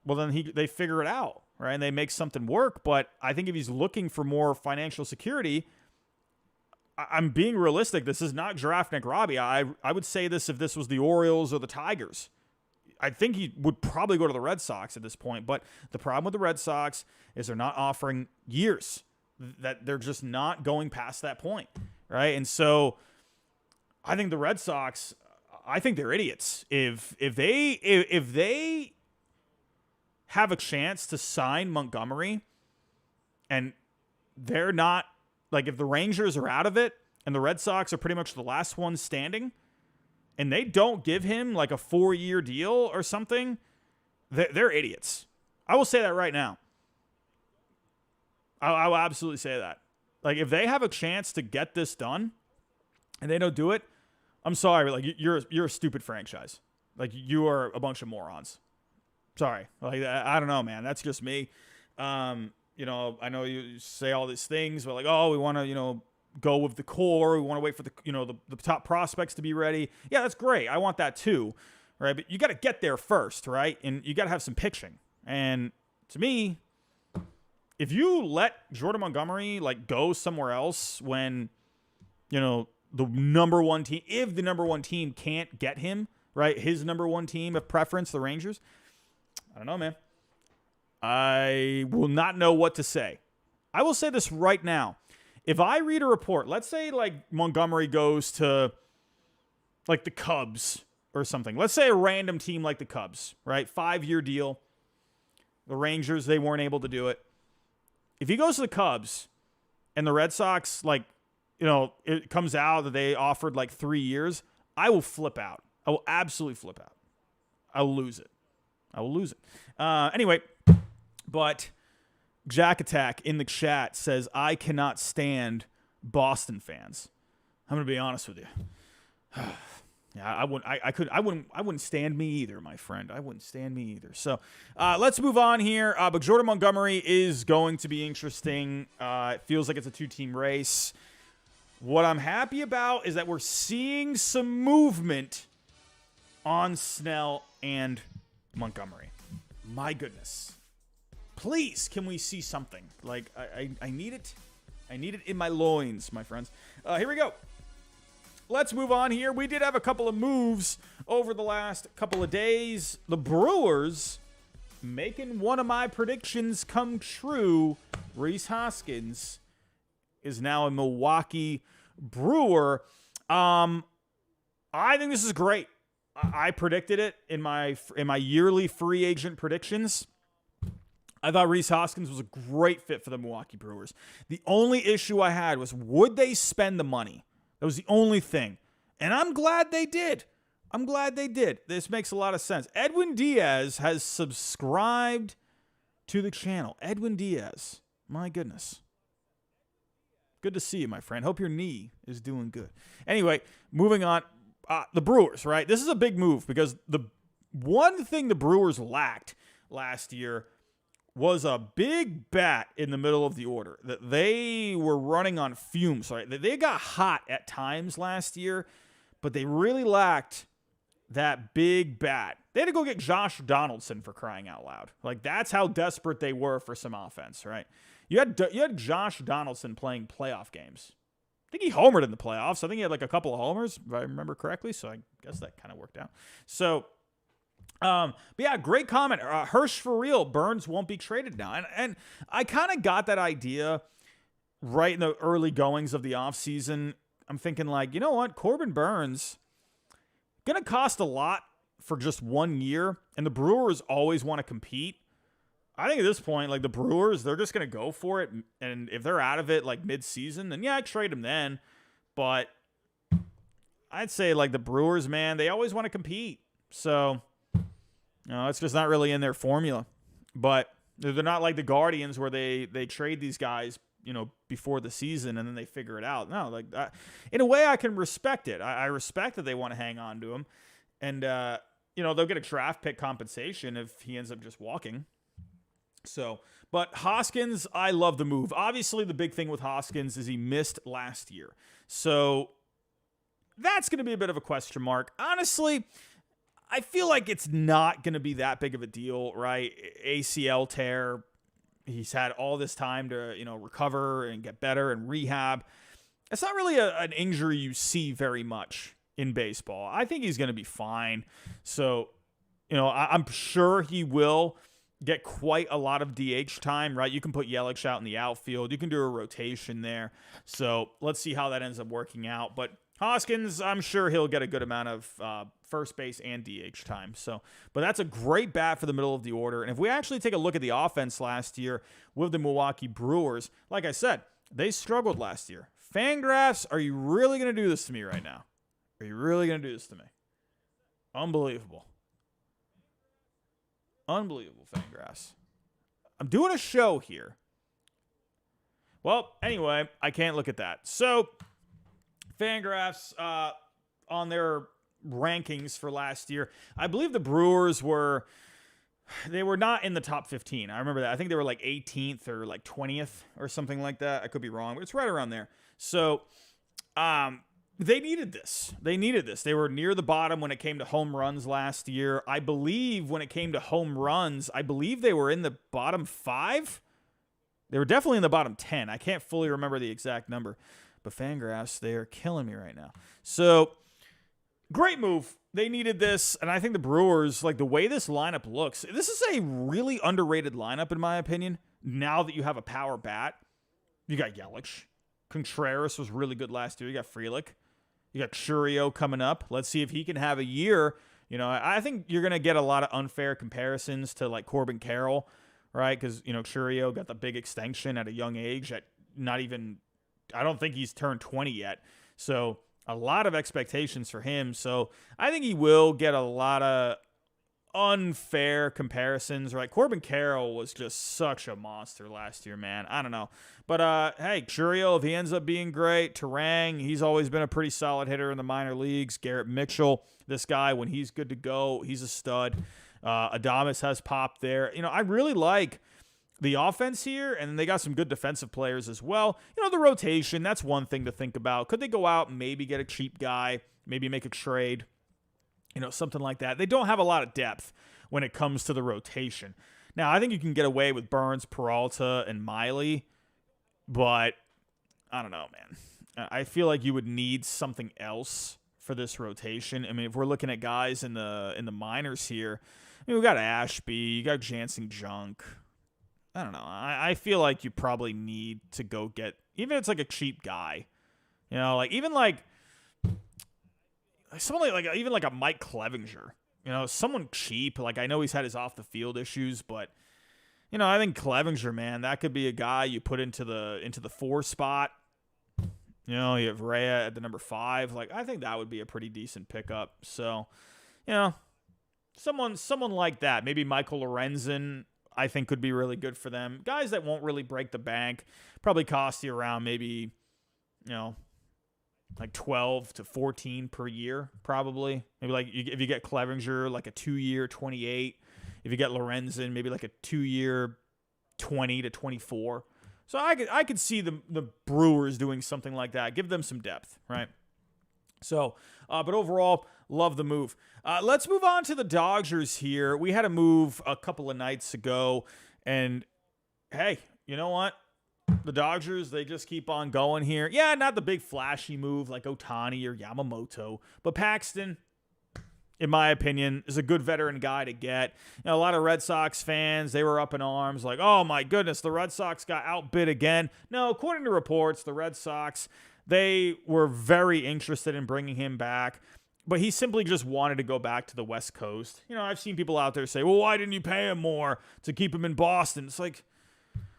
well, then they figure it out, right? And they make something work. But I think if he's looking for more financial security, I'm being realistic. This is not Giraffe Neck Robbie. I would say this if this was the Orioles or the Tigers. I think he would probably go to the Red Sox at this point. But the problem with the Red Sox is they're not offering years. That they're just not going past that point, right? And so I think the Red Sox, I think they're idiots. If they have a chance to sign Montgomery and they're not, if the Rangers are out of it and the Red Sox are pretty much the last ones standing and they don't give him a 4-year deal or something, they're idiots. I will say that right now. I will absolutely say that. If they have a chance to get this done and they don't do it, I'm sorry, you're a stupid franchise. You are a bunch of morons. Sorry. I don't know, man. That's just me. I know you say all these things, but we want to, go with the core. We want to wait for the top prospects to be ready. Yeah, that's great. I want that too. right? But you got to get there first, right? And you got to have some pitching. And to me, if you let Jordan Montgomery like go somewhere else when, the number one team, if the number one team can't get him, right? His number one team of preference, the Rangers. I don't know, man. I will not know what to say. I will say this right now. If I read a report, let's say like Montgomery goes to like the Cubs or something. Let's say a random team like the Cubs, right? 5-year deal. The Rangers, they weren't able to do it. If he goes to the Cubs and the Red Sox, like, it comes out that they offered like 3 years, I will flip out. I will absolutely flip out. I will lose it. Anyway, but Jack Attack in the chat says, I cannot stand Boston fans. I'm going to be honest with you. Yeah, I wouldn't stand me either, my friend. I wouldn't stand me either. So let's move on here. But Jordan Montgomery is going to be interesting. It feels like it's a 2-team race. What I'm happy about is that we're seeing some movement on Snell and Montgomery. My goodness. Please, can we see something? Like, I need it. I need it in my loins, my friends. Here we go. Let's move on here. We did have a couple of moves over the last couple of days. The Brewers making one of my predictions come true. Rhys Hoskins is now a Milwaukee Brewer. I think this is great. I predicted it in my yearly free agent predictions. I thought Rhys Hoskins was a great fit for the Milwaukee Brewers. The only issue I had was, would they spend the money? That was the only thing. And I'm glad they did. This makes a lot of sense. Edwin Diaz has subscribed to the channel. Edwin Diaz. My goodness. Good to see you, my friend. Hope your knee is doing good. Anyway, moving on. The Brewers, right? This is a big move because the one thing the Brewers lacked last year was a big bat in the middle of the order. That they were running on fumes. Right? They got hot at times last year, but they really lacked that big bat. They had to go get Josh Donaldson, for crying out loud. Like, that's how desperate they were for some offense, right? You had Josh Donaldson playing playoff games. I think he homered in the playoffs. I think he had like a couple of homers, if I remember correctly. So I guess that kind of worked out. So, but yeah, great comment. Hirsch for real. Burns won't be traded now. And I kind of got that idea right in the early goings of the offseason. I'm thinking like, you know what? Corbin Burns going to cost a lot for just 1 year. And the Brewers always want to compete. I think at this point, like the Brewers, they're just going to go for it. And if they're out of it like mid-season, then yeah, I'd trade them then. But I'd say like the Brewers, man, they always want to compete. So, it's just not really in their formula. But they're not like the Guardians where they trade these guys, before the season and then they figure it out. No, like that. In a way, I can respect it. I respect that they want to hang on to him. And, they'll get a draft pick compensation if he ends up just walking. So, but Hoskins, I love the move. Obviously, the big thing with Hoskins is he missed last year. So that's going to be a bit of a question mark. Honestly, I feel like it's not going to be that big of a deal, right? ACL tear. He's had all this time to, recover and get better and rehab. It's not really an injury you see very much in baseball. I think he's going to be fine. So, I'm sure he will get quite a lot of DH time, right? You can put Yelich out in the outfield. You can do a rotation there. So let's see how that ends up working out. But Hoskins, I'm sure he'll get a good amount of first base and DH time. So, but that's a great bat for the middle of the order. And if we actually take a look at the offense last year with the Milwaukee Brewers, like I said, they struggled last year. Fangraphs, are you really going to do this to me right now? Are you really going to do this to me? Unbelievable. Unbelievable, Fangraphs. I'm doing a show here. Well, anyway, I can't look at that. So, Fangraphs on their rankings for last year, I believe the Brewers were not in the top 15. I remember that. I think they were like 18th or like 20th or something like that. I could be wrong, but it's right around there. So, They needed this. They were near the bottom when it came to home runs last year. I believe when it came to home runs, I believe they were in the bottom 5. They were definitely in the bottom 10. I can't fully remember the exact number. But Fangraphs, they are killing me right now. So, great move. They needed this. And I think the Brewers, like the way this lineup looks, this is a really underrated lineup in my opinion. Now that you have a power bat, you got Yelich. Contreras was really good last year. You got Frelick. You got Churio coming up. Let's see if he can have a year. You know, I think you're going to get a lot of unfair comparisons to like Corbin Carroll, right? Because, you know, Churio got the big extension at a young age at not even, I don't think he's turned 20 yet. So a lot of expectations for him. So I think he will get a lot of unfair comparisons, right? Corbin Carroll was just such a monster last year, man. I don't know. But, hey, Churio, if he ends up being great, Terang, he's always been a pretty solid hitter in the minor leagues. Garrett Mitchell, this guy, when he's good to go, he's a stud. Adames has popped there. You know, I really like the offense here, and they got some good defensive players as well. You know, the rotation, that's one thing to think about. Could they go out and maybe get a cheap guy, maybe make a trade? You know, something like that. They don't have a lot of depth when it comes to the rotation. Now, I think you can get away with Burns, Peralta, and Miley, but I don't know, man. I feel like you would need something else for this rotation. I mean, if we're looking at guys in the minors here, I mean, we got Ashby, you got Jansen Junk. I don't know. I feel like you probably need to go get, even if it's like a cheap guy, you know, like even like someone like even like a Mike Clevinger, you know, someone cheap. Like I know he's had his off the field issues, but you know, I think Clevinger, man, that could be a guy you put into the 4 spot. You know, you have Rhea at the number 5. Like I think that would be a pretty decent pickup. So, you know, someone like that, maybe Michael Lorenzen, I think could be really good for them. Guys that won't really break the bank, probably cost you around maybe, you know, like 12 to 14 per year, probably. Maybe like if you get Clevinger, like a 2-year 28. If you get Lorenzen, maybe like a 2-year 20 to 24. So I could see the Brewers doing something like that. Give them some depth, right? So, but overall, love the move. Let's move on to the Dodgers here. We had a move a couple of nights ago, and hey, you know what? The Dodgers, they just keep on going here. Yeah, not the big flashy move like Ohtani or Yamamoto, but Paxton, in my opinion, is a good veteran guy to get. You know, a lot of Red Sox fans, they were up in arms like, oh my goodness, the Red Sox got outbid again. No, according to reports, the Red Sox, they were very interested in bringing him back, but he simply just wanted to go back to the West Coast. You know, I've seen people out there say, well, why didn't you pay him more to keep him in Boston? It's like,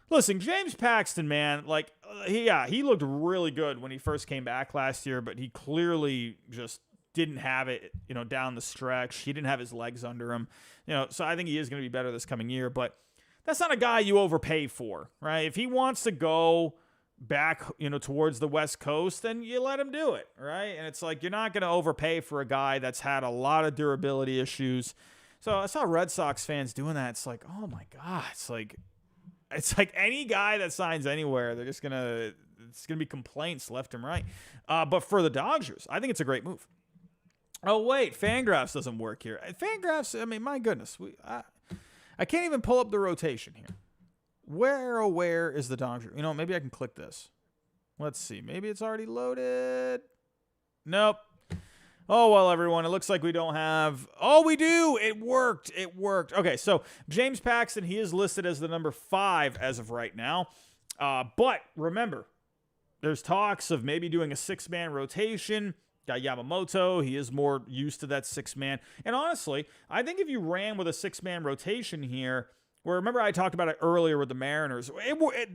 listen, James Paxton, man, like, he looked really good when he first came back last year, but he clearly just didn't have it, you know, down the stretch. He didn't have his legs under him, you know, so I think he is going to be better this coming year, but that's not a guy you overpay for, right? If he wants to go back, you know, towards the West Coast, then you let him do it, right? And it's like, you're not going to overpay for a guy that's had a lot of durability issues. So I saw Red Sox fans doing that. It's like, oh my God, it's like any guy that signs anywhere, it's going to be complaints left and right. But for the Dodgers, I think it's a great move. Oh, wait, Fangraphs doesn't work here. Fangraphs, I mean, my goodness. I can't even pull up the rotation here. Where is the Dodger? You know, maybe I can click this. Let's see. Maybe it's already loaded. Nope. Oh, well, everyone, it looks like we don't have... Oh, we do! It worked. Okay, so James Paxton, he is listed as the number 5 as of right now. But remember, there's talks of maybe doing a 6-man rotation. Got Yamamoto. He is more used to that 6-man. And honestly, I think if you ran with a 6-man rotation here, where remember I talked about it earlier with the Mariners,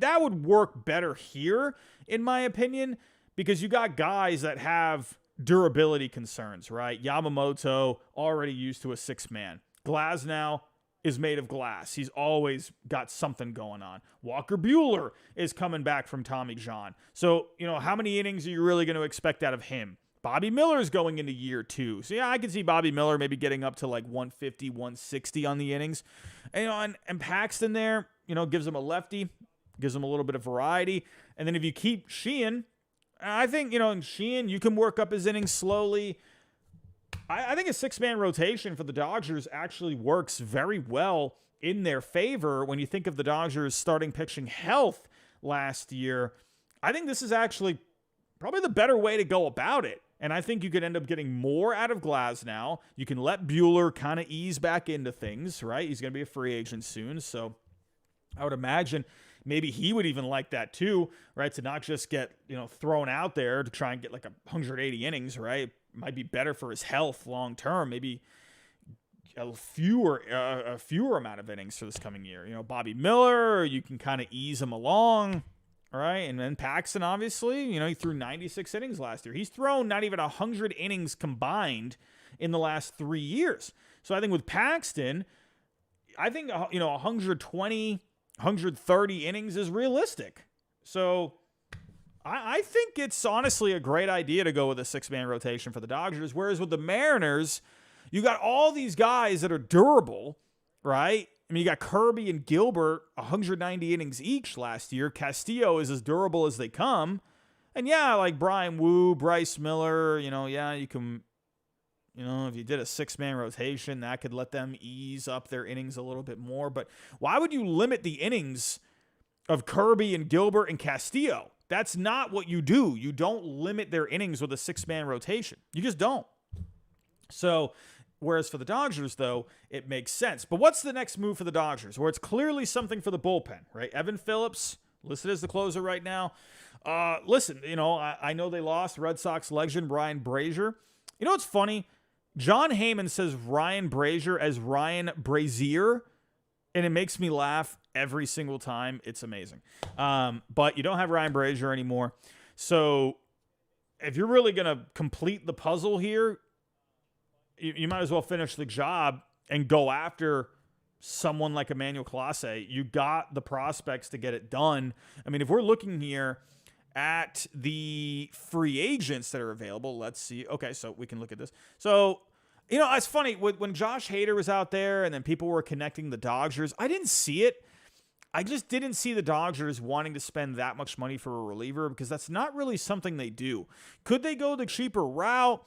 that would work better here, in my opinion, because you got guys that have durability concerns, right? Yamamoto, already used to a 6-man. Glasnow is made of glass. He's always got something going on. Walker Buehler is coming back from Tommy John. So, you know, how many innings are you really going to expect out of him? Bobby Miller's going into year 2. So, yeah, I could see Bobby Miller maybe getting up to like 150, 160 on the innings. And, you know, and Paxton there, you know, gives him a lefty, gives him a little bit of variety. And then if you keep Sheehan, I think, and Sheehan, you can work up his innings slowly. I think a 6-man rotation for the Dodgers actually works very well in their favor when you think of the Dodgers starting pitching health last year. I think this is actually probably the better way to go about it. And I think you could end up getting more out of Glasnow. You can let Buehler kind of ease back into things, right? He's going to be a free agent soon. So I would imagine maybe he would even like that too, right? To not just get, thrown out there to try and get like 180 innings, right? Might be better for his health long term. Maybe a fewer amount of innings for this coming year. Bobby Miller, you can kind of ease him along. All right, and then Paxton, obviously, he threw 96 innings last year. He's thrown not even 100 innings combined in the last 3 years. So I think with Paxton, I think, 120, 130 innings is realistic. So I think it's honestly a great idea to go with a 6-man rotation for the Dodgers, whereas with the Mariners, you got all these guys that are durable, right? I mean, you got Kirby and Gilbert, 190 innings each last year. Castillo is as durable as they come. And yeah, like Brian Wu, Bryce Miller, you can, if you did a 6-man rotation, that could let them ease up their innings a little bit more. But why would you limit the innings of Kirby and Gilbert and Castillo? That's not what you do. You don't limit their innings with a 6-man rotation. You just don't. So, whereas for the Dodgers, though, it makes sense. But what's the next move for the Dodgers? Where it's clearly something for the bullpen, right? Evan Phillips, listed as the closer right now. Listen, I know they lost Red Sox legend Ryan Brazier. You know what's funny? John Heyman says Ryan Brazier as Ryan Brazier, and it makes me laugh every single time. It's amazing. But you don't have Ryan Brazier anymore. So if you're really going to complete the puzzle here, you might as well finish the job and go after someone like Emmanuel Clase. You got the prospects to get it done. I mean, if we're looking here at the free agents that are available, let's see. Okay, so we can look at this. So, it's funny. When Josh Hader was out there and then people were connecting the Dodgers, I didn't see it. I just didn't see the Dodgers wanting to spend that much money for a reliever because that's not really something they do. Could they go the cheaper route?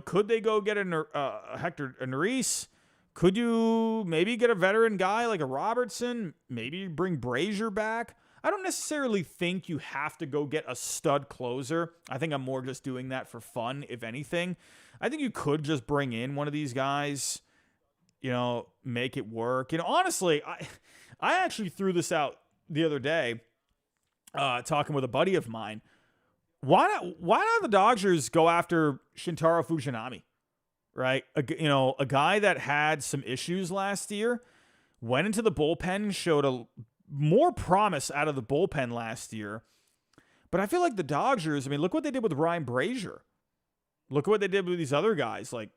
Could they go get a Hector Neris? Could you maybe get a veteran guy like a Robertson? Maybe bring Brazier back? I don't necessarily think you have to go get a stud closer. I think I'm more just doing that for fun, if anything. I think you could just bring in one of these guys, make it work. Honestly, I actually threw this out the other day, talking with a buddy of mine. Why not the Dodgers go after Shintaro Fujinami, right? A guy that had some issues last year, went into the bullpen, showed more promise out of the bullpen last year. But I feel like the Dodgers, look what they did with Ryan Brazier. Look what they did with these other guys like,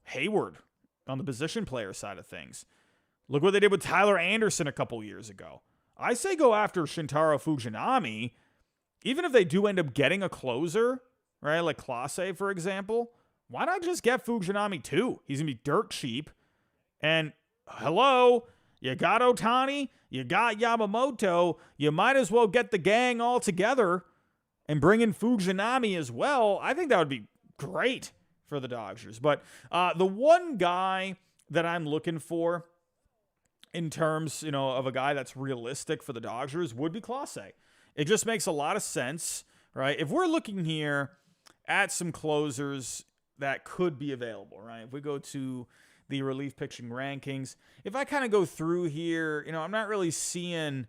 Hayward on the position player side of things. Look what they did with Tyler Anderson a couple years ago. I say go after Shintaro Fujinami. Even if they do end up getting a closer, right, like Clase, for example, why not just get Fujinami too? He's going to be dirt cheap. And hello, you got Ohtani, you got Yamamoto. You might as well get the gang all together and bring in Fujinami as well. I think that would be great for the Dodgers. But the one guy that I'm looking for in terms, of a guy that's realistic for the Dodgers would be Clase. It just makes a lot of sense, right? If we're looking here at some closers that could be available, right? If we go to the relief pitching rankings, if I kind of go through here, I'm not really seeing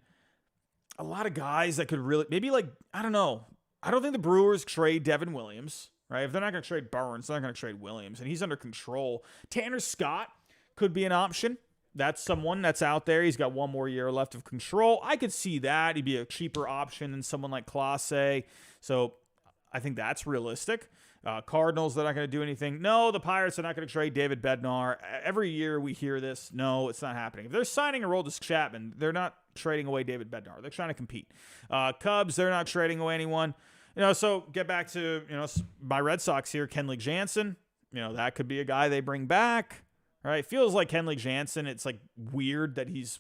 a lot of guys that could really, maybe I don't know. I don't think the Brewers trade Devin Williams, right? If they're not going to trade Burns, they're not going to trade Williams, and he's under control. Tanner Scott could be an option. That's someone that's out there. He's got one more year left of control. I could see that. He'd be a cheaper option than someone like Clase. So I think that's realistic. Cardinals, they're not going to do anything. No, the Pirates are not going to trade David Bednar. Every year we hear this. No, it's not happening. If they're signing a Aroldis Chapman, they're not trading away David Bednar. They're trying to compete. Cubs, they're not trading away anyone. So get back to, my Red Sox here, Kenley Jansen. That could be a guy they bring back. Right, feels like Kenley Jansen. It's weird that he's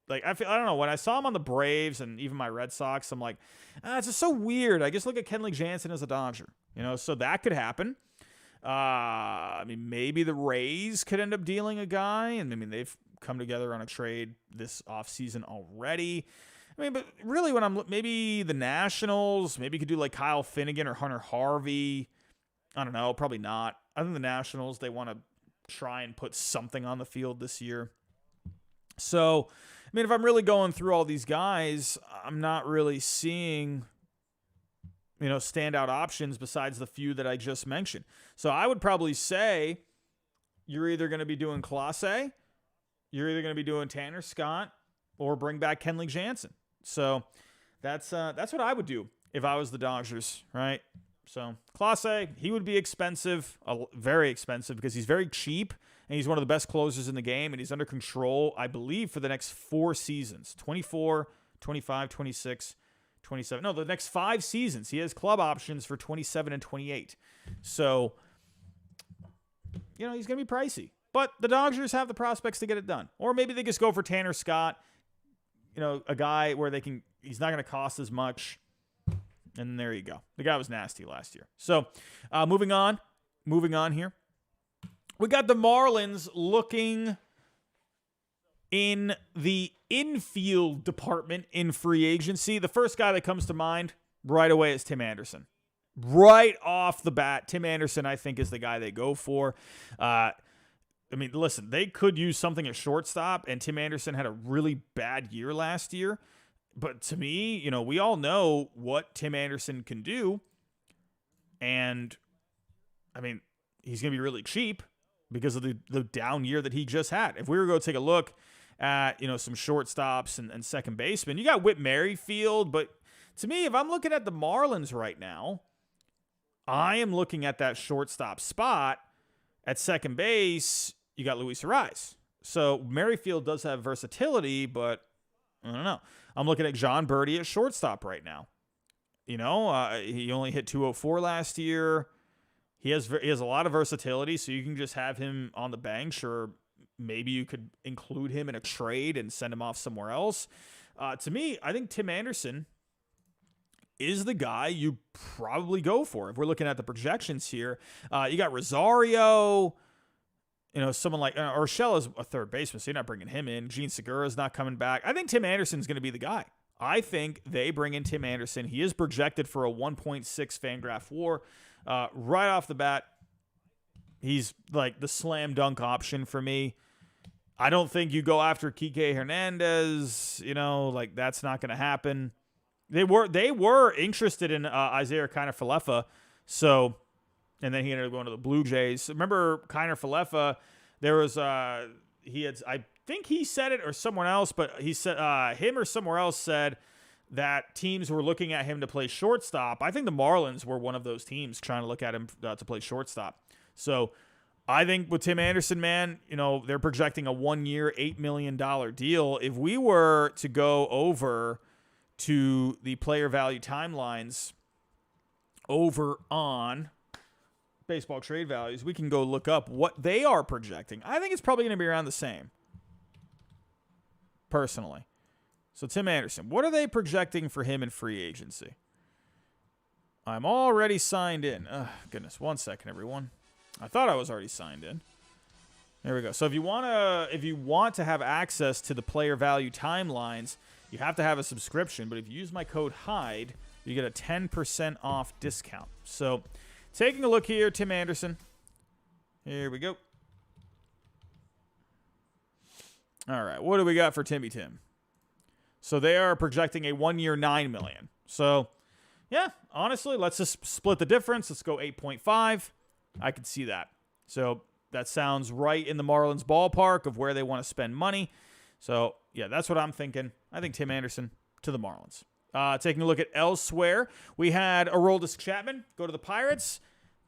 Like, I don't know, when I saw him on the Braves and even my Red Sox, I'm like, it's just so weird. I just look at Kenley Jansen as a Dodger, so that could happen. I mean, maybe the Rays could end up dealing a guy, and I mean, they've come together on a trade this offseason already. I mean, but really, maybe the Nationals, maybe could do like Kyle Finnegan or Hunter Harvey. I don't know, probably not. I think the Nationals, they want to try and put something on the field this year. So, I mean, if I'm really going through all these guys, I'm not really seeing, standout options besides the few that I just mentioned. So I would probably say you're either going to be doing Clase, you're either going to be doing Tanner Scott, or bring back Kenley Jansen. So that's what I would do if I was the Dodgers, right? So Clase, he would be expensive, very expensive, because he's very cheap, and he's one of the best closers in the game, and he's under control, I believe, for the next 4 seasons, 24, 25, 26, 27. No, the next 5 seasons. He has club options for 27 and 28. So, he's going to be pricey. But the Dodgers have the prospects to get it done. Or maybe they just go for Tanner Scott, a guy where he's not going to cost as much. And there you go. The guy was nasty last year. So, moving on here. We got the Marlins looking in the infield department in free agency. The first guy that comes to mind right away is Tim Anderson. Right off the bat, Tim Anderson, I think, is the guy they go for. I mean, listen, they could use something at shortstop, and Tim Anderson had a really bad year last year. But to me, we all know what Tim Anderson can do. And, I mean, he's going to be really cheap because of the down year that he just had. If we were going to take a look at, some shortstops and second basemen, you got Whit Merrifield. But to me, if I'm looking at the Marlins right now, I am looking at that shortstop spot. At second base, you got Luis Ariz. So Merrifield does have versatility, but I don't know. I'm looking at John Birdie at shortstop right now. He only hit 204 last year. He has a lot of versatility, so you can just have him on the bench, or maybe you could include him in a trade and send him off somewhere else. To me, I think Tim Anderson is the guy you probably go for. If we're looking at the projections here, you got Rosario, someone like Urshela is a third baseman, so you're not bringing him in. Gene Segura's not coming back. I think Tim Anderson's going to be the guy. I think they bring in Tim Anderson. He is projected for a 1.6 Fangraph WAR. Right off the bat, he's like the slam dunk option for me. I don't think you go after Kike Hernandez. That's not going to happen. They were interested in Isaiah Kiner-Falefa, so, and then he ended up going to the Blue Jays. Remember Kiner-Falefa? There was I think he said it or someone else, but he said him or somewhere else said that teams were looking at him to play shortstop. I think the Marlins were one of those teams trying to look at him to play shortstop. So I think with Tim Anderson, man, they're projecting a 1-year, $8 million deal. If we were to go over to the player value timelines over on Baseball Trade Values, we can go look up what they are projecting. I think it's probably going to be around the same, personally. So Tim Anderson, what are they projecting for him in free agency? I'm already signed in. Goodness, 1 second, everyone. I thought I was already signed in. There we go. So if you want to have access to the player value timelines, you have to have a subscription. But if you use my code HYDE, you get a 10% off discount. So taking a look here, Tim Anderson. Here we go. All right, what do we got for Timmy Tim? So they are projecting a 1-year, $9 million. So, yeah, honestly, let's just split the difference. Let's go 8.5. I could see that. So that sounds right in the Marlins ballpark of where they want to spend money. So, yeah, that's what I'm thinking. I think Tim Anderson to the Marlins. Taking a look at elsewhere, we had Aroldis Chapman go to the Pirates.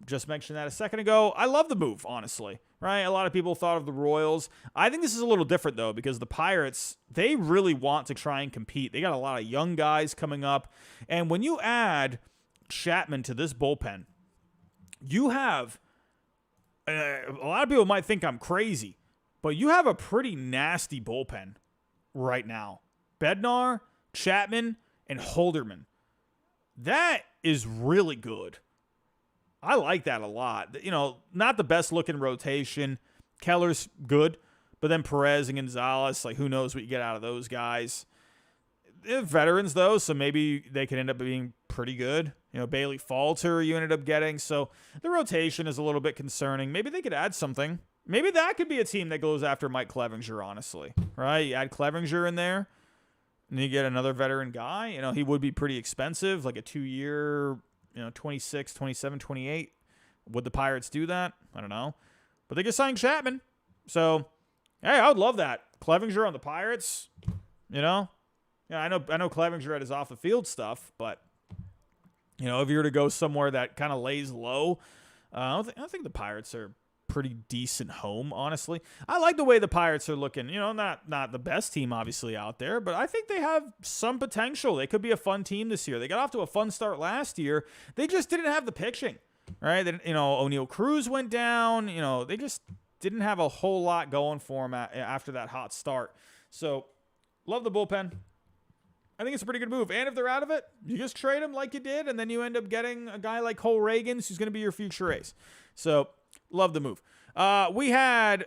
Just mentioned that a second ago. I love the move, honestly. Right? A lot of people thought of the Royals. I think this is a little different, though, because the Pirates, they really want to try and compete. They got a lot of young guys coming up. And when you add Chapman to this bullpen, you have a lot of people might think I'm crazy, but you have a pretty nasty bullpen right now. Bednar, Chapman, and Holderman. That is really good. I like that a lot. You know, not the best looking rotation. Keller's good, but then Perez and Gonzalez, like who knows what you get out of those guys. They're veterans though, so maybe they could end up being pretty good. You know, Bailey Falter you ended up getting, so the rotation is a little bit concerning. Maybe they could add something. Maybe that could be a team that goes after Mike Clevinger, honestly, right? You add Clevinger in there, and you get another veteran guy. You know, he would be pretty expensive, like a 2-year, 26, 27, 28. Would the Pirates do that? I don't know. But they just signed Chapman. So, hey, I would love that. Clevinger on the Pirates, Yeah, I know Clevinger had his off-the-field stuff, but, if you were to go somewhere that kind of lays low, I think the Pirates are pretty decent home, honestly. I like the way the Pirates are looking. Not the best team, obviously, out there, but I think they have some potential. They could be a fun team this year. They got off to a fun start last year. They just didn't have the pitching, right? O'Neal Cruz went down. They just didn't have a whole lot going for them after that hot start. So, love the bullpen. I think it's a pretty good move. And if they're out of it, you just trade them like you did, and then you end up getting a guy like Cole Reagans who's going to be your future ace. So, love the move. We had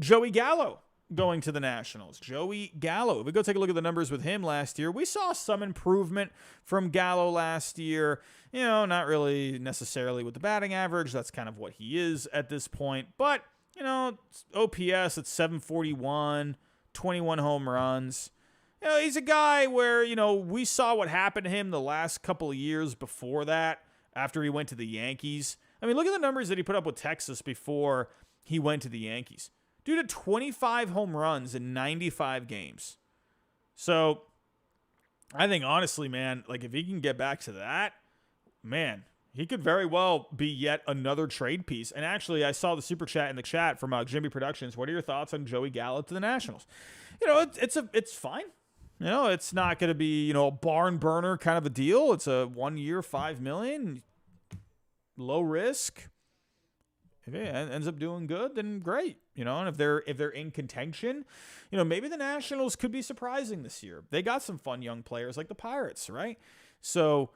Joey Gallo going to the Nationals. Joey Gallo. If we go take a look at the numbers with him last year, we saw some improvement from Gallo last year. Not really necessarily with the batting average. That's kind of what he is at this point. But, OPS at 741, 21 home runs. He's a guy where, we saw what happened to him the last couple of years before that, after he went to the Yankees. I mean, look at the numbers that he put up with Texas before he went to the Yankees. Dude had 25 home runs in 95 games. So, I think, honestly, man, like, if he can get back to that, man, he could very well be yet another trade piece. And actually, I saw the super chat in the chat from Jimmy Productions. What are your thoughts on Joey Gallo to the Nationals? It's fine. It's not going to be, a barn burner kind of a deal. It's a 1 year, $5 million, low risk. If it ends up doing good, then great. And if they're in contention, maybe the Nationals could be surprising this year. They got some fun young players like the Pirates, right? So,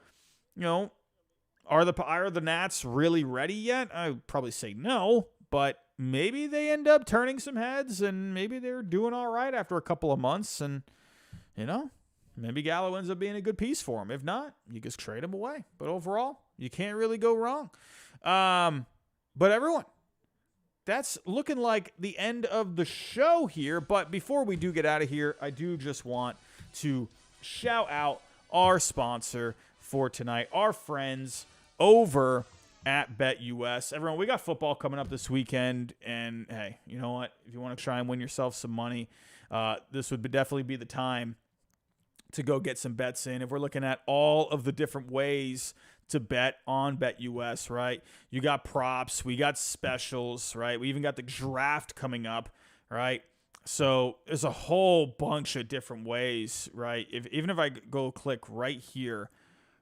are the Nats really ready yet? I would probably say no, but maybe they end up turning some heads, and maybe they're doing all right after a couple of months, and maybe Gallo ends up being a good piece for him. If not, you just trade him away. But overall, you can't really go wrong. But everyone, that's looking like the end of the show here. But before we do get out of here, I do just want to shout out our sponsor for tonight, our friends over at BetUS. Everyone, we got football coming up this weekend, and hey, you know what? If you want to try and win yourself some money, this would definitely be the time to go get some bets in. If we're looking at all of the different ways to bet on BetUS, right? You got props, we got specials, right? We even got the draft coming up, right? So there's a whole bunch of different ways, right? Even if I go click right here,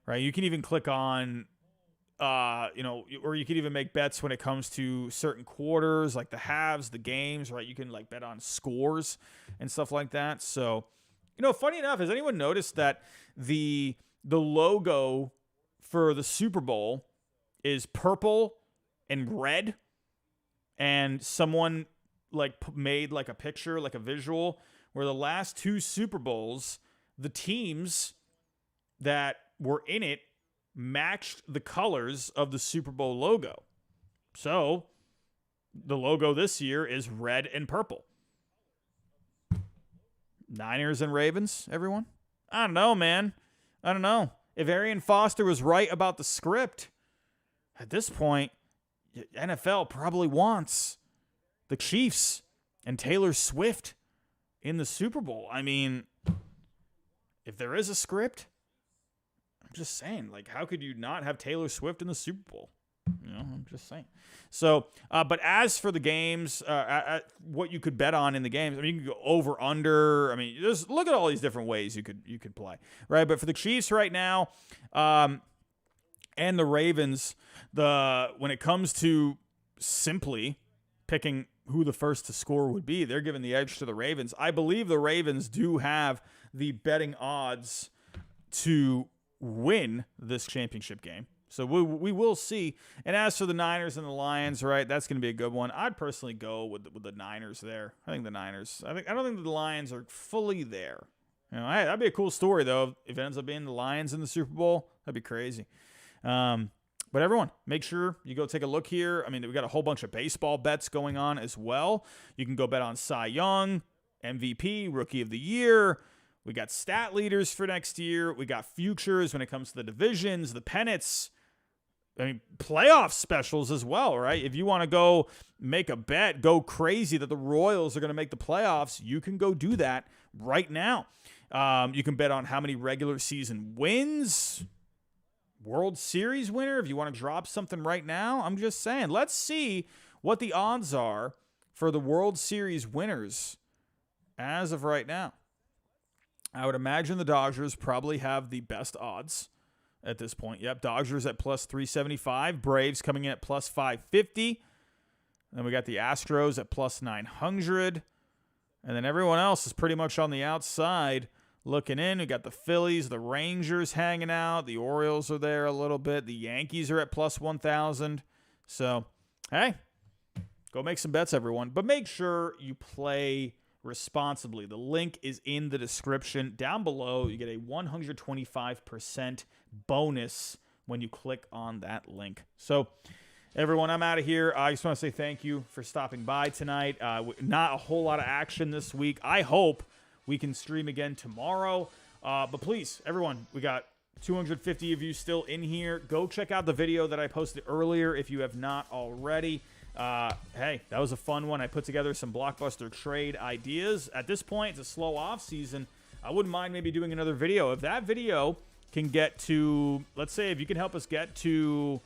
right? You can even click on, or you could even make bets when it comes to certain quarters, like the halves, the games, right? You can like bet on scores and stuff like that. So, funny enough, has anyone noticed that the logo for the Super Bowl is purple and red, and someone made like a picture, like a visual, where the last two Super Bowls, the teams that were in it matched the colors of the Super Bowl logo. So the logo this year is red and purple. Niners and Ravens, everyone? I don't know, man. I don't know. If Arian Foster was right about the script, at this point, NFL probably wants the Chiefs and Taylor Swift in the Super Bowl. I mean, if there is a script, I'm just saying, how could you not have Taylor Swift in the Super Bowl? I'm just saying. So, but as for the games, what you could bet on in the games, I mean, you can go over, under. I mean, just look at all these different ways you could play, right? But for the Chiefs right now, and the Ravens, when it comes to simply picking who the first to score would be. They're giving the edge to the Ravens. I believe the Ravens do have the betting odds to win this championship game. So we will see. And as for the Niners and the Lions, right, that's going to be a good one. I'd personally go with the Niners there. I think the Niners. I don't think the Lions are fully there. You know, that'd be a cool story though. If it ends up being the Lions in the Super Bowl, that'd be crazy. But everyone, make sure you go take a look here. I mean, we got a whole bunch of baseball bets going on as well. You can go bet on Cy Young, MVP, Rookie of the Year. We got stat leaders for next year. We got futures when it comes to the divisions, the pennants. I mean, playoff specials as well, right? If you want to go make a bet, go crazy that the Royals are going to make the playoffs, you can go do that right now. You can bet on how many regular season wins, World Series winner, if you want to drop something right now. I'm just saying, let's see what the odds are for the World Series winners as of right now. I would imagine the Dodgers probably have the best odds at this point. Yep, Dodgers at plus 375. Braves coming in at plus 550. Then we got the Astros at plus 900. And then everyone else is pretty much on the outside looking in. We got the Phillies, the Rangers hanging out. The Orioles are there a little bit. The Yankees are at plus 1,000. So, hey, go make some bets, everyone. But make sure you play responsibly. The link is in the description down below. You get a 125% bonus when you click on that link. So, everyone, I'm out of here. I just want to say thank you for stopping by tonight. Not a whole lot of action this week. I hope we can stream again tomorrow. But please, everyone, we got 250 of you still in here. Go check out the video that I posted earlier if you have not already. Hey, that was a fun one. I put together some blockbuster trade ideas. At this point, it's a slow off season. I wouldn't mind maybe doing another video. If that video can get to, let's say if you can help us get to,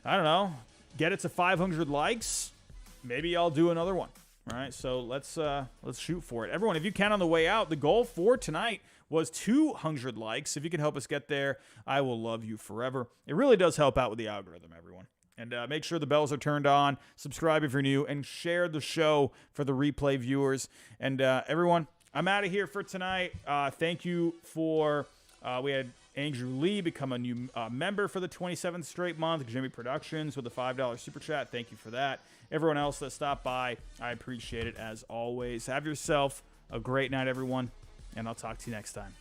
I don't know, get it to 500 likes, maybe I'll do another one. All right, so let's shoot for it. Everyone, if you can on the way out, the goal for tonight was 200 likes. If you can help us get there, I will love you forever. It really does help out with the algorithm, everyone. And make sure the bells are turned on, subscribe if you're new, and share the show for the replay viewers. And everyone, I'm out of here for tonight. Thank you for, we had Andrew Lee become a new member for the 27th straight month. Jimmy Productions with a $5 super chat. Thank you for that. Everyone else that stopped by, I appreciate it as always. Have yourself a great night, everyone, and I'll talk to you next time.